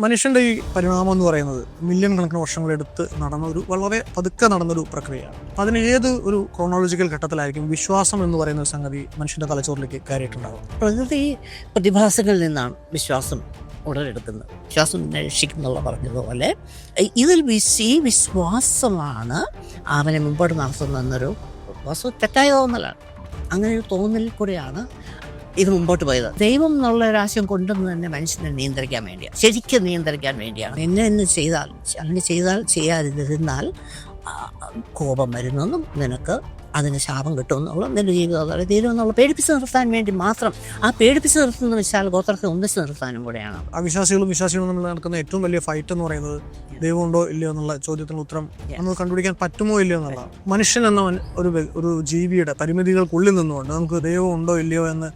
മനുഷ്യൻ്റെ ഈ പരിണാമം എന്ന് പറയുന്നത് മില്യൺ കണക്കിന് വർഷങ്ങളെടുത്ത് നടന്ന ഒരു വളരെ പതുക്കെ നടന്നൊരു പ്രക്രിയയാണ്. അപ്പം അതിന് ഏത് ഒരു ക്രോണോളജിക്കൽ ഘട്ടത്തിലായിരിക്കും വിശ്വാസം എന്ന് പറയുന്ന ഒരു സംഗതി മനുഷ്യൻ്റെ തലച്ചോറിലേക്ക് കയറിയിട്ടുണ്ടാകും? പ്രകൃതി പ്രതിഭാസങ്ങളിൽ നിന്നാണ് വിശ്വാസം ഉടലെടുക്കുന്നത്. വിശ്വാസം രക്ഷിക്കുന്നുള്ള പറഞ്ഞതുപോലെ ഇതിൽ ഈ വിശ്വാസമാണ് അവനെ മുമ്പോട്ട് നടത്തുന്നതെന്നൊരു വാസ്തു തെറ്റായ തോന്നലാണ്. അങ്ങനെ ഒരു തോന്നലിൽ കൂടെയാണ് ഇത് മുമ്പോട്ട് പോയത്. ദൈവം എന്നുള്ള ഒരാശയം കൊണ്ടുവന്ന് തന്നെ മനുഷ്യനെ നിയന്ത്രിക്കാൻ വേണ്ടിയാണ്, ശരിക്കും നിയന്ത്രിക്കാൻ വേണ്ടിയാണ്. എന്നെ ചെയ്താൽ അങ്ങനെ ചെയ്യാതിരുന്നാൽ കോപം വരുന്നെന്നും നിനക്ക് അതിന് ശാപം കിട്ടുമെന്നുള്ള നിന്റെ ജീവിതം തീരുമെന്നുള്ള പേടിപ്പിച്ച് നിർത്താൻ വേണ്ടി മാത്രം. ആ പേടിപ്പിച്ച് നിർത്തുന്ന വെച്ചാൽ ഗോത്രത്തെ ഒന്നിച്ച് നിർത്താനും കൂടെയാണ്. അവിശ്വാസികളും വിശ്വാസികളും തമ്മിൽ നടക്കുന്ന ഏറ്റവും വലിയ ഫൈറ്റ് എന്ന് പറയുന്നത് ദൈവമുണ്ടോ ഇല്ലയോ എന്നുള്ള ചോദ്യത്തിന് ഉത്തരം നമുക്ക് കണ്ടുപിടിക്കാൻ പറ്റുമോ ഇല്ലയോ എന്നുള്ളതാണ്. മനുഷ്യൻ എന്ന ഒരു ജീവിയുടെ പരിമിതികൾക്കുള്ളിൽ നിന്നുകൊണ്ട് നമുക്ക് ദൈവം ഉണ്ടോ ഇല്ലയോ എന്ന്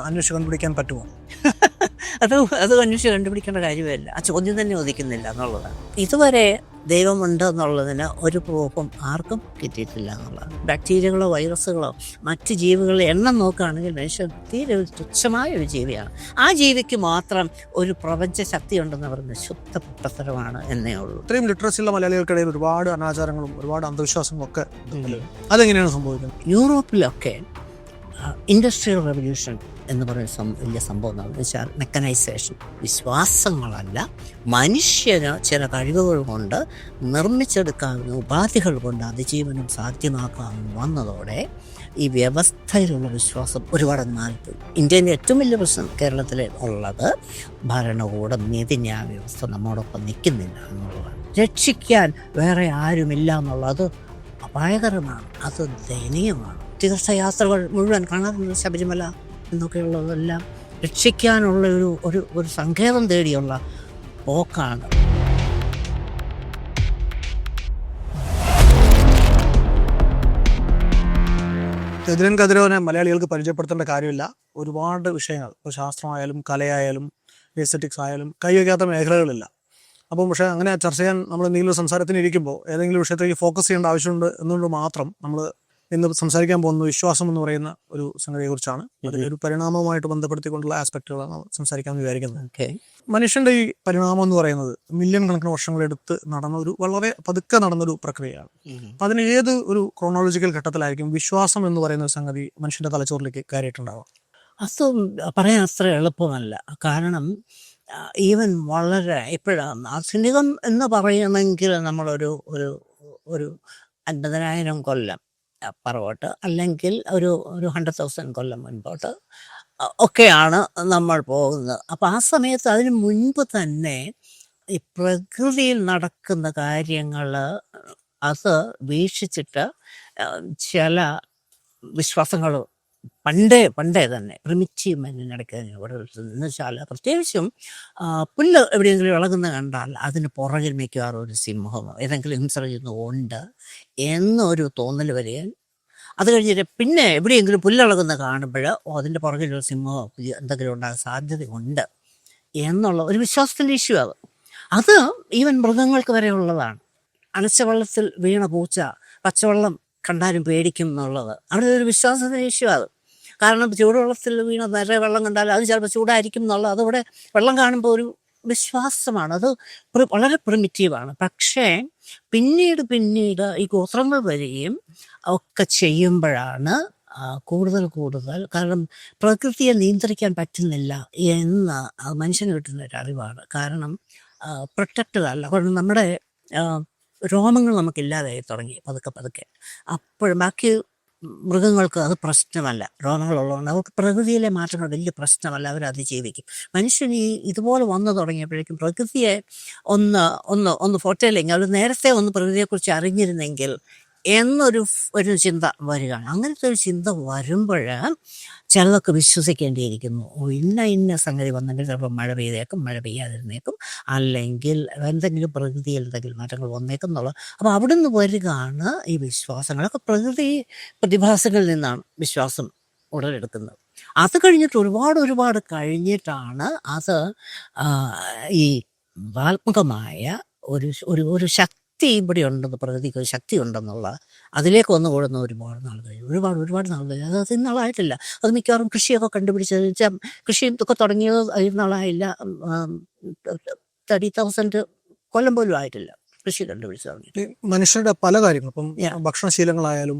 അന്വേഷിച്ച് കണ്ടുപിടിക്കാൻ പറ്റുമോ? അത് അന്വേഷിച്ച് കണ്ടുപിടിക്കേണ്ട കാര്യമല്ല. ആ ചോദ്യം തന്നെ ഉദിക്കുന്നില്ല എന്നുള്ളതാണ്. ഇതുവരെ ദൈവമുണ്ട് എന്നുള്ളതിന് ഒരു പ്രൂഫും ആർക്കും കിട്ടിയിട്ടില്ല എന്നുള്ളതാണ്. ബാക്ടീരിയകളോ വൈറസുകളോ മറ്റ് ജീവികളുടെ എണ്ണം നോക്കുകയാണെങ്കിൽ മനുഷ്യൻ തീരെ തുച്ഛമായ ഒരു ജീവിയാണ്. ആ ജീവിക്ക് മാത്രം ഒരു പ്രപഞ്ച ശക്തി ഉണ്ടെന്ന് പറയുന്നത് ശുദ്ധ പുട്ടത്തരമാണ് എന്നേ ഉള്ളൂ. ഇത്രയും ലിറ്ററസിയുള്ള മലയാളികൾക്കിടയിൽ ഒരുപാട് അനാചാരങ്ങളും ഒരുപാട് അന്ധവിശ്വാസങ്ങളും ഒക്കെ അതെങ്ങനെയാണ് സംഭവിക്കുന്നത്? യൂറോപ്പിലൊക്കെ ഇൻഡസ്ട്രിയൽ റെവല്യൂഷൻ എന്ന് പറയുന്ന വലിയ സംഭവം എന്താണെന്ന് വെച്ചാൽ മെക്കനൈസേഷൻ. വിശ്വാസങ്ങളല്ല, മനുഷ്യന് ചില കഴിവുകൾ കൊണ്ട് നിർമ്മിച്ചെടുക്കാവുന്ന ഉപാധികൾ കൊണ്ട് അതിജീവനം സാധ്യമാക്കാമെന്ന് വന്നതോടെ ഈ വ്യവസ്ഥയിലുള്ള വിശ്വാസം ഒരുപാട് മാറിപ്പോയി. ഇന്ത്യയിലെ ഏറ്റവും വലിയ പ്രശ്നം കേരളത്തിൽ ഉള്ളത് ഭരണകൂടം, നീതിന്യായ വ്യവസ്ഥ നമ്മോടൊപ്പം നിൽക്കുന്നില്ല എന്നുള്ളതാണ്. രക്ഷിക്കാൻ വേറെ ആരുമില്ല എന്നുള്ളത് അപായകരമാണ്, അത് ദയനീയമാണ്. തീർത്ഥയാത്രകൾ മുഴുവൻ കാണാറുണ്ട്, ശബരിമല എന്നൊക്കെയുള്ളതെല്ലാം രക്ഷിക്കാനുള്ള ഒരു സങ്കേതം തേടിയുള്ള പോക്കാണ്. രജനൻ കതിരവനെ മലയാളികൾക്ക് പരിചയപ്പെടുത്തേണ്ട കാര്യമില്ല. ഒരുപാട് വിഷയങ്ങൾ, ഇപ്പോൾ ശാസ്ത്രമായാലും കലയായാലും എസ്തെറ്റിക്സ് ആയാലും കൈവയ്ക്കാത്ത മേഖലകളില്ല. അപ്പം പക്ഷേ അങ്ങനെ ചർച്ച ചെയ്യാൻ നമ്മൾ എന്തെങ്കിലും സംസാരത്തിന് ഇരിക്കുമ്പോൾ ഏതെങ്കിലും വിഷയത്തേക്ക് ഫോക്കസ് ചെയ്യേണ്ട ആവശ്യമുണ്ട് എന്നുകൊണ്ട് മാത്രം നമ്മൾ ഇന്ന് സംസാരിക്കാൻ പോകുന്ന വിശ്വാസം എന്ന് പറയുന്ന ഒരു സംഗതിയെക്കുറിച്ചാണ്. ഒരു പരിണാമവുമായിട്ട് ബന്ധപ്പെടുത്തിക്കൊണ്ടുള്ള ആസ്പെക്റ്റുകളാണ് സംസാരിക്കാമെന്ന് വിചാരിക്കുന്നത്. മനുഷ്യൻ്റെ ഈ പരിണാമം എന്ന് പറയുന്നത് മില്യൺ കണക്കിന് വർഷങ്ങളെടുത്ത് നടന്ന ഒരു വളരെ പതുക്കെ നടന്നൊരു പ്രക്രിയയാണ്. അപ്പം അതിന് ഏത് ഒരു ക്രോണോളജിക്കൽ ഘട്ടത്തിലായിരിക്കും വിശ്വാസം എന്ന് പറയുന്ന ഒരു സംഗതി മനുഷ്യൻ്റെ തലച്ചോറിലേക്ക് കയറിയിട്ടുണ്ടാവുക? അത് പറയാൻ അത്ര എളുപ്പമല്ല. കാരണം ഈവൻ വളരെ ഇപ്പോഴാണ് ആധുനികം എന്ന് പറയണമെങ്കിൽ നമ്മളൊരു 50,000 കൊല്ലം പുറകോട്ട്, അല്ലെങ്കിൽ ഒരു 100,000 കൊല്ലം മുൻപോട്ട് ഒക്കെയാണ് നമ്മൾ പോകുന്നത്. അപ്പോൾ ആ സമയത്ത് അതിന് മുൻപ് തന്നെ ഈ പ്രകൃതിയിൽ നടക്കുന്ന കാര്യങ്ങൾ അത് വീക്ഷിച്ചിട്ട് ചില വിശ്വാസങ്ങൾ പണ്ടേ തന്നെ പ്രിമിറ്റീവ് മനുഷ്യനിടയ്ക്ക് എന്ന് വെച്ചാൽ പ്രത്യേകിച്ചും പുല്ല് എവിടെയെങ്കിലും ഇളകുന്ന കണ്ടാൽ അതിന് പുറകിൽ മിക്കവാറും ഒരു സിംഹമോ ഏതെങ്കിലും ഹിംസ ഉണ്ട് എന്നൊരു തോന്നൽ വരികയും, അത് കഴിഞ്ഞിട്ട് പിന്നെ എവിടെയെങ്കിലും പുല്ലിളകുന്ന കാണുമ്പോൾ അതിൻ്റെ പുറകിലൊരു സിംഹമോ എന്തെങ്കിലും ഉണ്ടാകാൻ സാധ്യതയുണ്ട് എന്നുള്ള ഒരു വിശ്വാസത്തിൻ്റെ ഇഷ്യൂ അത് ഈവൻ മൃഗങ്ങൾക്ക് വരെ ഉള്ളതാണ്. അനച്ച വെള്ളത്തിൽ വീണ പൂച്ച പച്ചവെള്ളം കണ്ടാലും പേടിക്കും എന്നുള്ളത് അവിടെ ഒരു വിശ്വാസത്തിൻ്റെ ഇഷ്യൂ കാരണം ചൂടുവെള്ളത്തിൽ വീണ നിറയെ വെള്ളം കണ്ടാൽ അത് ചിലപ്പോൾ ചൂടായിരിക്കും എന്നുള്ളത് അതവിടെ വെള്ളം കാണുമ്പോൾ ഒരു വിശ്വാസമാണ്. അത് വളരെ പ്രിമിറ്റീവാണ്. പക്ഷേ പിന്നീട് ഈ ഗോത്രങ്ങൾ വരികയും ഒക്കെ ചെയ്യുമ്പോഴാണ് കൂടുതൽ കാരണം പ്രകൃതിയെ നിയന്ത്രിക്കാൻ പറ്റുന്നില്ല എന്ന് മനുഷ്യന് കിട്ടുന്ന ഒരു അറിവാണ്. കാരണം പ്രൊട്ടക്റ്റഡ് അല്ല, കാരണം നമ്മുടെ രോമങ്ങൾ നമുക്കില്ലാതായി തുടങ്ങി പതുക്കെ. അപ്പോഴും ബാക്കി മൃഗങ്ങൾക്ക് അത് പ്രശ്നമല്ല, രോഗങ്ങളുള്ളതുകൊണ്ട് അവർക്ക് പ്രകൃതിയിലെ മാറ്റങ്ങൾ വലിയ പ്രശ്നമല്ല, അവർ അതിജീവിക്കും. മനുഷ്യൻ ഇതുപോലെ വന്നു തുടങ്ങിയപ്പോഴേക്കും പ്രകൃതിയെ ഒന്ന് ഫോട്ടോയില്ലെങ്കിൽ അവർ നേരത്തെ ഒന്ന് പ്രകൃതിയെക്കുറിച്ച് അറിഞ്ഞിരുന്നെങ്കിൽ എന്നൊരു ചിന്ത വരികയാണ്. അങ്ങനത്തെ ഒരു ചിന്ത വരുമ്പോൾ ചിലതൊക്കെ വിശ്വസിക്കേണ്ടിയിരിക്കുന്നു. ഇന്ന സംഗതി വന്നെങ്കിൽ ചിലപ്പോൾ മഴ പെയ്യാതിരുന്നേക്കും, അല്ലെങ്കിൽ പ്രകൃതിയിൽ എന്തെങ്കിലും മാറ്റങ്ങൾ വന്നേക്കും എന്നുള്ളത്. അപ്പോൾ അവിടെ നിന്ന് വരികയാണ് ഈ വിശ്വാസങ്ങളൊക്കെ. പ്രകൃതി പ്രതിഭാസങ്ങളിൽ നിന്നാണ് വിശ്വാസം ഉടലെടുക്കുന്നത്. അത് കഴിഞ്ഞിട്ട് ഒരുപാട് കഴിഞ്ഞിട്ടാണ് അത് ഈ ആത്മകമായ ഒരു ശക്തി ഇവിടെ ഉണ്ടെന്ന്, പ്രകൃതിക്ക് ഒരു ശക്തി ഉണ്ടെന്നുള്ള അതിലേക്ക് വന്നു കൂടുന്ന ഒരുപാട് നാൾ കഴിഞ്ഞു. അത് ഇന്നാളായിട്ടില്ല. അത് മിക്കവാറും കൃഷിയൊക്കെ കണ്ടുപിടിച്ചത് കൃഷി ഇതൊക്കെ തുടങ്ങിയത് ഇന്നാളായില്ല. 30,000 കൊല്ലം പോലും ആയിട്ടില്ല കൃഷി കണ്ടുപിടിച്ചു തുടങ്ങി. ഈ മനുഷ്യരുടെ പല കാര്യങ്ങളും ഇപ്പം Yeah. ഭക്ഷണശീലങ്ങളായാലും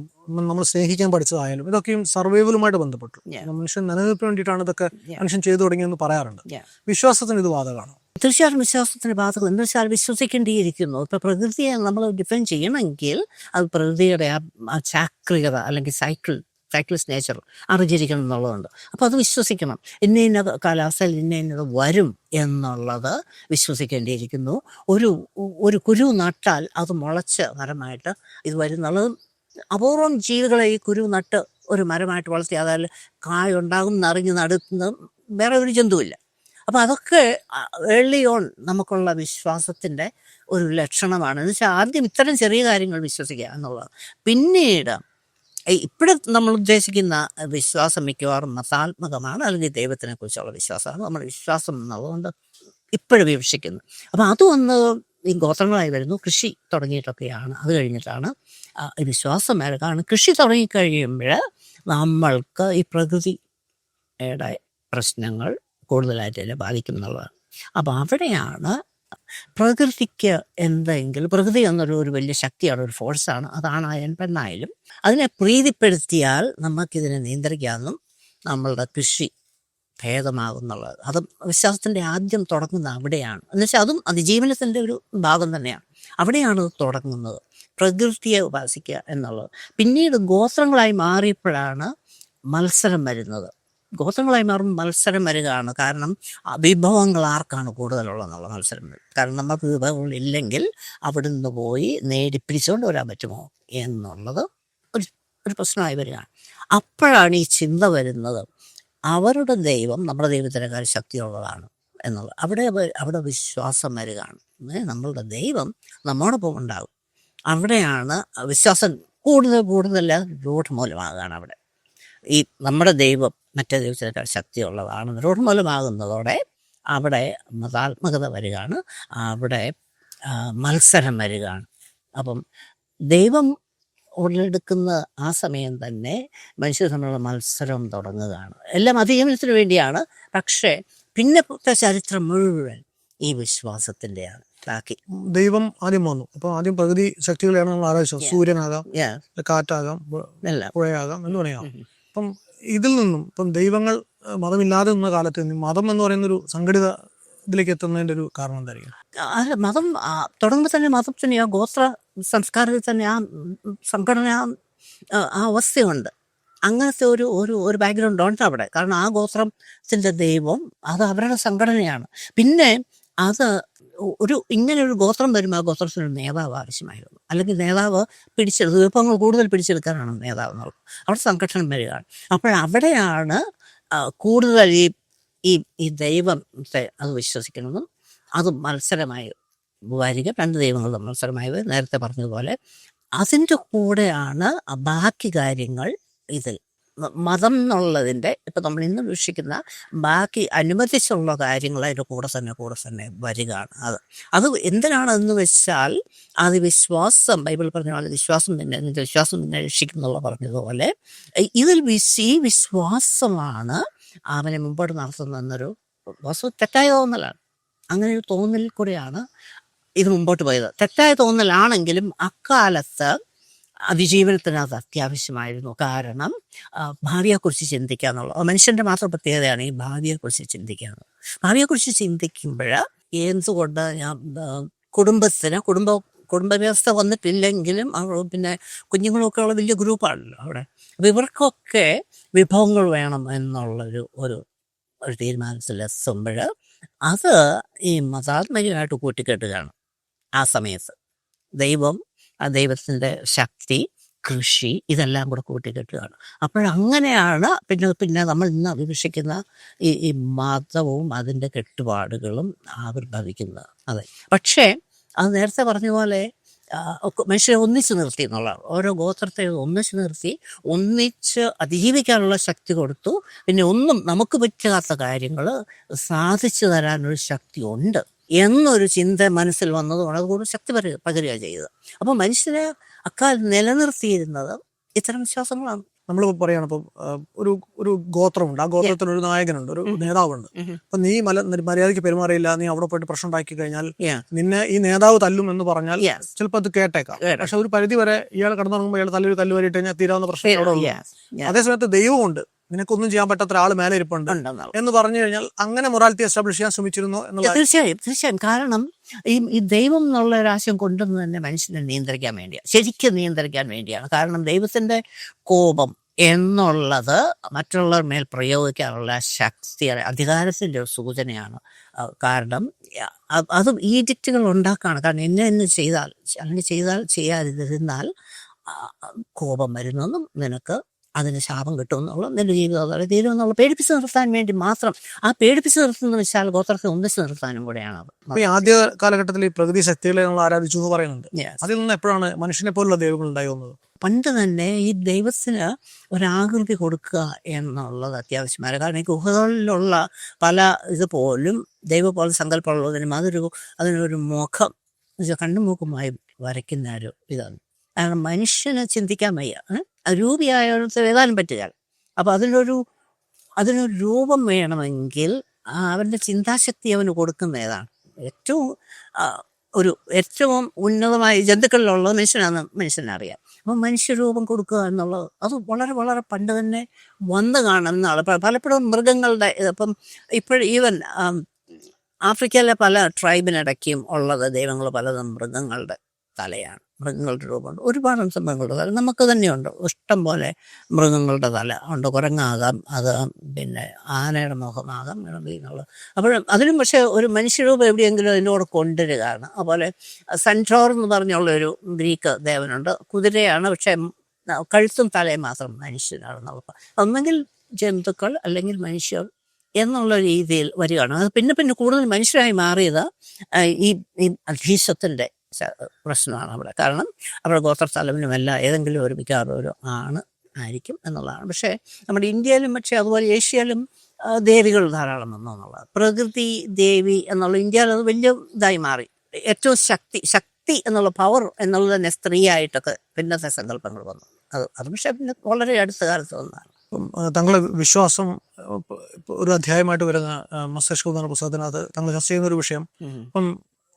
നമ്മൾ സ്നേഹിക്കാൻ പഠിച്ചതായാലും ഇതൊക്കെയും സർവൈവലുമായിട്ട് ബന്ധപ്പെട്ടു. Yeah. മനുഷ്യൻ നിലനിൽപ്പിന് വേണ്ടിയിട്ടാണ് ഇതൊക്കെ Yeah. മനുഷ്യൻ ചെയ്തു തുടങ്ങിയെന്ന് പറയാറുണ്ട്. Yeah. വിശ്വാസത്തിന് ഇത് ബാധകമാണ്. തീർച്ചയായിട്ടും വിശ്വാസത്തിന് ബാധകം. എന്ന് വെച്ചാൽ വിശ്വസിക്കേണ്ടിയിരിക്കുന്നു. ഇപ്പം പ്രകൃതിയെ നമ്മൾ ഡിഫെൻഡ് ചെയ്യണമെങ്കിൽ അത് പ്രകൃതിയുടെ ആ ചാക്രികത അല്ലെങ്കിൽ സൈക്ലിസ് നേച്ചർ അറിഞ്ഞിരിക്കണം എന്നുള്ളതുണ്ട്. അപ്പോൾ അത് വിശ്വസിക്കണം. ഇന്ന കാലാവസ്ഥയിൽ ഇന്നത് വരും എന്നുള്ളത് വിശ്വസിക്കേണ്ടിയിരിക്കുന്നു. ഒരു കുരു നട്ടാൽ അത് മുളച്ച് മരമായിട്ട് ഇത് വരുന്നുള്ളത്. അപൂർവം ജീവികളെ ഈ കുരു നട്ട് ഒരു മരമായിട്ട് വളർത്തി അതായത് കായുണ്ടാകും എന്നറിഞ്ഞ് നടുന്ന വേറെ ഒരു ജന്തുവില്ല. അപ്പം അതൊക്കെ ഏർലി ഓൺ നമുക്കുള്ള വിശ്വാസത്തിൻ്റെ ഒരു ലക്ഷണമാണ്. എന്ന് വെച്ചാൽ ആദ്യം ഇത്തരം ചെറിയ കാര്യങ്ങൾ വിശ്വസിക്കുക എന്നുള്ളത്. പിന്നീട് ഇപ്പോഴും നമ്മൾ ഉദ്ദേശിക്കുന്ന വിശ്വാസം മിക്കവാറും മതാത്മകമാണ്, അല്ലെങ്കിൽ ദൈവത്തിനെ കുറിച്ചുള്ള വിശ്വാസമാണ് നമ്മുടെ വിശ്വാസം എന്നുള്ളതുകൊണ്ട് ഇപ്പോഴും വിവക്ഷിക്കുന്നത്. അപ്പം അതുവന്ന് ഈ ഗോത്രങ്ങളായി വരുന്നു. കൃഷി തുടങ്ങിയിട്ടൊക്കെയാണ്. അത് കഴിഞ്ഞിട്ടാണ് ഈ വിശ്വാസം മേലെ. കാരണം കൃഷി തുടങ്ങിക്കഴിയുമ്പോൾ നമ്മൾക്ക് ഈ പ്രകൃതിയുടെ പ്രശ്നങ്ങൾ കൂടുതലായിട്ട് തന്നെ ബാധിക്കും എന്നുള്ളതാണ്. അപ്പോൾ അവിടെയാണ് പ്രകൃതിക്ക് എന്തെങ്കിലും, പ്രകൃതി എന്നൊരു വലിയ ശക്തിയാണ്, ഒരു ഫോഴ്സാണ്. അതാണായാലും പെണ്ണായാലും അതിനെ പ്രീതിപ്പെടുത്തിയാൽ നമുക്കിതിനെ നിയന്ത്രിക്കാമെന്നും നമ്മളുടെ കൃഷി ഭേദമാകുന്നുള്ളത്. അത് വിശ്വാസത്തിൻ്റെ ആദ്യം തുടങ്ങുന്നത് അവിടെയാണ്. എന്നുവെച്ചാൽ അതും അതിജീവനത്തിൻ്റെ ഒരു ഭാഗം തന്നെയാണ്. അവിടെയാണ് ഇത് തുടങ്ങുന്നത്, പ്രകൃതിയെ ഉപാസിക്കുക എന്നുള്ളത്. പിന്നീട് ഗോത്രങ്ങളായി മാറിയപ്പോഴാണ് മത്സരം വരുന്നത്. ഗോത്രങ്ങളായി മാറുമ്പോൾ മത്സരം വരികയാണ്. കാരണം വിഭവങ്ങൾ ആർക്കാണ് കൂടുതലുള്ളതെന്നുള്ള മത്സരം വരും. കാരണം നമുക്ക് വിഭവങ്ങൾ ഇല്ലെങ്കിൽ അവിടെ നിന്ന് പോയി പിടിച്ചുകൊണ്ട് വരാൻ പറ്റുമോ എന്നുള്ളത് ഒരു പ്രശ്നമായി വരികയാണ്. അപ്പോഴാണ് ഈ ചിന്ത വരുന്നത്, അവരുടെ ദൈവം നമ്മുടെ ദൈവത്തിനേക്കാൾ ശക്തിയുള്ളതാണ് എന്നുള്ളത്. അവിടെ വിശ്വാസം വരികയാണ്. നമ്മളുടെ ദൈവം നമ്മോടൊപ്പം ഉണ്ടാകും. അവിടെയാണ് വിശ്വാസം കൂടുതൽ രൂഢമൂലമാകുകയാണ്. അവിടെ ഈ നമ്മുടെ ദൈവം മറ്റേ ദൈവത്തിനേക്കാൾ ശക്തിയുള്ളതാണ് രൂഢമൂലമാകുന്നതോടെ അവിടെ മതാത്മകത വരികയാണ്, അവിടെ മത്സരം വരികയാണ്. അപ്പം ദൈവം ഉടലെടുക്കുന്ന ആ സമയം തന്നെ മനുഷ്യർ തമ്മിലുള്ള മത്സരം തുടങ്ങുകയാണ്. എല്ലാം അതിജീവനത്തിന് വേണ്ടിയാണ്. പക്ഷേ പിന്നത്തെ ചരിത്രം മുഴുവൻ ഈ വിശ്വാസത്തിൻ്റെയാണ്. ബാക്കി ദൈവം ആദ്യം വന്നു. അപ്പോൾ ആദ്യം പ്രകൃതി ശക്തികളെയാണ് നമ്മൾ ആരാധിച്ചത്. സൂര്യനാകാം, കാറ്റാകാം, പുഴയാകാം എന്ന് പറയാം. അപ്പം ഇതിൽ നിന്നും ഇപ്പം ദൈവങ്ങൾ മതമില്ലാതെ നിന്ന കാലത്ത് നിന്ന് മതം എന്ന് പറയുന്നൊരു സംഘടിത ഇതിലേക്ക് എത്തുന്നതിൻ്റെ ഒരു കാരണം എന്തായിരിക്കും? മതം തുടങ്ങുമ്പോൾ തന്നെ മതത്തിന് ആ ഗോത്ര സംസ്കാരത്തിൽ തന്നെ ആ സംഘടന ആ അവസ്ഥയുണ്ട്. അങ്ങനത്തെ ഒരു ബാക്ക്ഗ്രൗണ്ട് ഉണ്ട് അവിടെ. കാരണം ആ ഗോത്രത്തിൻ്റെ ദൈവം അത് അവരുടെ സംഘടനയാണ്. പിന്നെ അത് ഇങ്ങനെ ഒരു ഗോത്രം വരുമ്പോൾ ആ ഗോത്രത്തിനൊരു നേതാവ് ആവശ്യമായിരുന്നു. അല്ലെങ്കിൽ നേതാവ് വിഭവങ്ങൾ കൂടുതൽ പിടിച്ചെടുക്കാനാണ് നേതാവ് എന്നുള്ളത്. അവിടെ സംഘടന വരികയാണ്. അപ്പോഴവിടെയാണ് കൂടുതൽ ഈ ദൈവത്തെ അത് വിശ്വസിക്കണമെന്നും അത് മത്സരമായി വരിക. രണ്ട് ദൈവങ്ങൾ മത്സരമായി വരിക. നേരത്തെ പറഞ്ഞതുപോലെ അതിൻ്റെ കൂടെയാണ് ബാക്കി കാര്യങ്ങൾ. ഇതിൽ മതം എന്നുള്ളതിൻ്റെ ഇപ്പം നമ്മൾ ഇന്ന് വീക്ഷിക്കുന്ന ബാക്കി അനുബന്ധിച്ചുള്ള കാര്യങ്ങൾ അതിൻ്റെ കൂടെ തന്നെ വരികയാണ്. അത് എന്തിനാണെന്ന് വെച്ചാൽ അത് വിശ്വാസം, ബൈബിൾ പറഞ്ഞ പോലെ വിശ്വാസം പിന്നെ രക്ഷിക്കുന്നുള്ള പറഞ്ഞതുപോലെ ഇതിൽ ഈ വിശ്വാസമാണ് അവനെ മുമ്പോട്ട് നടത്തുന്നതെന്നൊരു തെറ്റായ തോന്നലാണ്. അങ്ങനെ ഒരു തോന്നലിൽ കൂടെയാണ് ഇത് മുമ്പോട്ട് പോയത്. തെറ്റായ തോന്നലാണെങ്കിലും അക്കാലത്ത് അതിജീവനത്തിന് അത് അത്യാവശ്യമായിരുന്നു. കാരണം ഭാവിയെക്കുറിച്ച് ചിന്തിക്കുക എന്നുള്ളത് മനുഷ്യൻ്റെ മാത്രം പ്രത്യേകതയാണ്. ഈ ഭാവിയെക്കുറിച്ച് ചിന്തിക്കുക എന്നുള്ളത്. ഭാവിയെക്കുറിച്ച് ചിന്തിക്കുമ്പോൾ എന്തുകൊണ്ട് കുടുംബ വ്യവസ്ഥ വന്നിട്ടില്ലെങ്കിലും പിന്നെ കുഞ്ഞുങ്ങളൊക്കെ ഉള്ള വലിയ ഗ്രൂപ്പാണല്ലോ അവിടെ. അപ്പോൾ ഇവർക്കൊക്കെ വിഭവങ്ങൾ വേണം എന്നുള്ളൊരു തീരുമാനത്തിലെത്തുമ്പോൾ അത് ഈ മതാത്മകമായിട്ട് കൂട്ടിക്കെട്ടുകയാണ്. ആ സമയത്ത് ദൈവത്തിൻ്റെ ശക്തി, കൃഷി ഇതെല്ലാം കൂടെ കൂട്ടിക്കെട്ടുകയാണ്. അപ്പോഴങ്ങനെയാണ് പിന്നെ നമ്മൾ ഇന്ന് അഭിവൃഷിക്കുന്ന ഈ മതവും അതിൻ്റെ കെട്ടുപാടുകളും ആവിർഭവിക്കുന്നത്. അതെ, പക്ഷേ അത് നേരത്തെ പറഞ്ഞ പോലെ മനുഷ്യരെ ഒന്നിച്ച് നിർത്തി എന്നുള്ളതാണ്. ഓരോ ഗോത്രത്തെ ഒന്നിച്ച് അതിജീവിക്കാനുള്ള ശക്തി കൊടുത്തു. പിന്നെ ഒന്നും നമുക്ക് പറ്റാത്ത കാര്യങ്ങൾ സാധിച്ചു തരാനൊരു ശക്തി ഉണ്ട് എന്നൊരു ചിന്ത മനസ്സിൽ വന്നതുകൊണ്ട് അതുകൊണ്ട് ശക്തി പകരുക ചെയ്തത്. അപ്പോൾ മനുഷ്യരെ അക്കാലത്ത് നിലനിർത്തിയിരുന്നത് ഇത്തരം വിശ്വാസങ്ങളാണ്. നമ്മൾ പറയാണ് ഇപ്പം ഒരു ഒരു ഗോത്രമുണ്ട്, ആ ഗോത്രത്തിൽ ഒരു നായകനുണ്ട്, ഒരു നേതാവുണ്ട്. അപ്പൊ നീ മര്യാദയ്ക്ക് പെരുമാറിയില്ല, നീ അവിടെ പോയിട്ട് പ്രശ്നം ഉണ്ടാക്കി കഴിഞ്ഞാൽ നിന്നെ ഈ നേതാവ് തല്ലും എന്ന് പറഞ്ഞാൽ ചിലപ്പോൾ അത് കേട്ടേക്കാം. പക്ഷെ ഒരു പരിധി വരെ ഇയാൾ കിടന്നുറങ്ങുമ്പോൾ ഇയാൾ തല്ലു വരിയിട്ട് കഴിഞ്ഞാൽ തീരാവുന്ന പ്രശ്നം അവിടെ ഉള്ളൂ. അതേസമയത്ത് ദൈവമുണ്ട്, നിനക്കൊന്നും ചെയ്യാൻ പറ്റാത്ത ഒരാൾ മേലെ ഇരിപ്പുണ്ട് എന്ന് പറഞ്ഞു കഴിഞ്ഞാൽ അങ്ങനെ മൊറാലിറ്റി എസ്റ്റാബ്ലിഷ് ചെയ്യാൻ ശ്രമിച്ചിരുന്നു എന്നുള്ള. തീർച്ചയായും. കാരണം ഈ ദൈവം എന്നുള്ള ഒരാശയം കൊണ്ടുവന്ന് തന്നെ മനുഷ്യനെ നിയന്ത്രിക്കാൻ വേണ്ടിയാണ്, ശരിക്കും നിയന്ത്രിക്കാൻ വേണ്ടിയാണ്. കാരണം ദൈവത്തിന്റെ കോപം എന്നുള്ളത് മറ്റുള്ളവർ മേൽ പ്രയോഗിക്കാനുള്ള ശക്തി, അധികാരത്തിന്റെ ഒരു സൂചനയാണ്. കാരണം അതും ഈഡിക്റ്റുകൾ ഉണ്ടാക്കുകയാണ്. കാരണം എന്നെ ചെയ്താൽ അല്ലെങ്കിൽ ചെയ്യാതിരുന്നാൽ കോപം വരുന്നെന്നും നിനക്ക് അതിന് ശാപം കിട്ടുമെന്നുള്ള നിന്റെ ജീവിതം തീരുമെന്നുള്ള പേടിപ്പിച്ച് നിർത്താൻ വേണ്ടി മാത്രം. ആ പേടിപ്പിച്ച് നിർത്തുന്ന വെച്ചാൽ ഗോത്രത്തെ ഒന്നിച്ച് നിർത്താനും കൂടെയാണ് അത്. ഈ ആദ്യ കാലഘട്ടത്തിൽ ഈ പ്രകൃതി ശക്തികളെ നമ്മൾ ആരാധിച്ചു എന്ന് പറയുന്നുണ്ട്. അതിൽ നിന്ന് എപ്പോഴാണ് മനുഷ്യനെ പോലുള്ള ദൈവങ്ങൾ ഉണ്ടായി വന്നത്? പണ്ട് തന്നെ ഈ ദൈവത്തിന് ഒരാകൃതി കൊടുക്കുക എന്നുള്ളത് അത്യാവശ്യമാണ്. കാരണം ഈ ഗുഹകളിലുള്ള പല ഇതുപോലും ദൈവ പോലെ സങ്കല്പമുള്ളതിനും അതിനൊരു മുഖം കണ്ണുമൂക്കുമായി വരയ്ക്കുന്ന ഒരു ഇതാണ്. കാരണം മനുഷ്യന് ചിന്തിക്കാൻ വയ്യ, രൂപിയായവർക്ക് എഴുതാനും പറ്റുക. അപ്പോൾ അതിനൊരു രൂപം വേണമെങ്കിൽ അവൻ്റെ ചിന്താശക്തി അവന് കൊടുക്കുന്ന ഏതാണ്? ഏറ്റവും ഉന്നതമായ ജന്തുക്കളിലുള്ളത് മനുഷ്യനറിയാം. അപ്പം മനുഷ്യരൂപം കൊടുക്കുക എന്നുള്ളത് അത് വളരെ വളരെ പണ്ട് തന്നെ വന്ന് കാണുന്നതാണ്. പലപ്പോഴും മൃഗങ്ങളുടെ ഇപ്പം ഇപ്പോഴും ഈവൻ ആഫ്രിക്കയിലെ പല ട്രൈബിനിടയ്ക്കും ഉള്ളത് ദൈവങ്ങൾ പലതും മൃഗങ്ങളുടെ തലയാണ്, മൃഗങ്ങളുടെ രൂപമുണ്ട്. ഒരുപാട് മൃഗങ്ങളുടെ തല നമുക്ക് തന്നെയുണ്ട്, ഇഷ്ടം പോലെ മൃഗങ്ങളുടെ തല ഉണ്ട്. കുരങ്ങാകാം, അത് പിന്നെ ആനയുടെ മുഖമാകാം എന്നുള്ളത്. അപ്പോൾ അതിനും പക്ഷേ ഒരു മനുഷ്യരൂപം എവിടെയെങ്കിലും അതിൻ്റെ കൂടെ കൊണ്ടുവരികയാണ്. അതുപോലെ സെൻട്രോർ എന്ന് പറഞ്ഞുള്ളൊരു ഗ്രീക്ക് ദേവനുണ്ട്, കുതിരയാണ്, പക്ഷേ കഴുത്തും തലയും മാത്രം മനുഷ്യനാണെന്നുള്ളത്. ഒന്നെങ്കിൽ ജന്തുക്കൾ അല്ലെങ്കിൽ മനുഷ്യർ എന്നുള്ള രീതിയിൽ വരികയാണ്. അത് പിന്നെ കൂടുതൽ മനുഷ്യരായി മാറിയത് ഈ അധീശത്തിൻ്റെ പ്രശ്നമാണ് അവിടെ. കാരണം അവിടെ ഗോത്രത്തലവനുമല്ല ഏതെങ്കിലും ഒരു മിക്കവാറും ഒരു ആയിരിക്കും എന്നുള്ളതാണ്. പക്ഷേ നമ്മുടെ ഇന്ത്യയിലും പക്ഷേ അതുപോലെ ഏഷ്യയിലും ദേവികൾ ധാരാളം വന്നു എന്നുള്ളത്. പ്രകൃതി ദേവി എന്നുള്ള ഇന്ത്യയിൽ അത് വലിയ ഇതായി മാറി. ഏറ്റവും ശക്തി എന്നുള്ള പവർ എന്നുള്ളത് തന്നെ സ്ത്രീയായിട്ടൊക്കെ പിന്നത്തെ സങ്കല്പങ്ങൾ വന്നു. അത് പക്ഷേ പിന്നെ വളരെ അടുത്ത കാലത്ത് വന്നതാണ്. തങ്ങളുടെ വിശ്വാസം ഒരു അധ്യായമായിട്ട് വരുന്ന മസ്തിഷ്കം എന്ന പുസ്തകത്തിനകത്ത് തങ്ങൾ ചർച്ച ചെയ്യുന്ന ഒരു വിഷയം, ഇപ്പം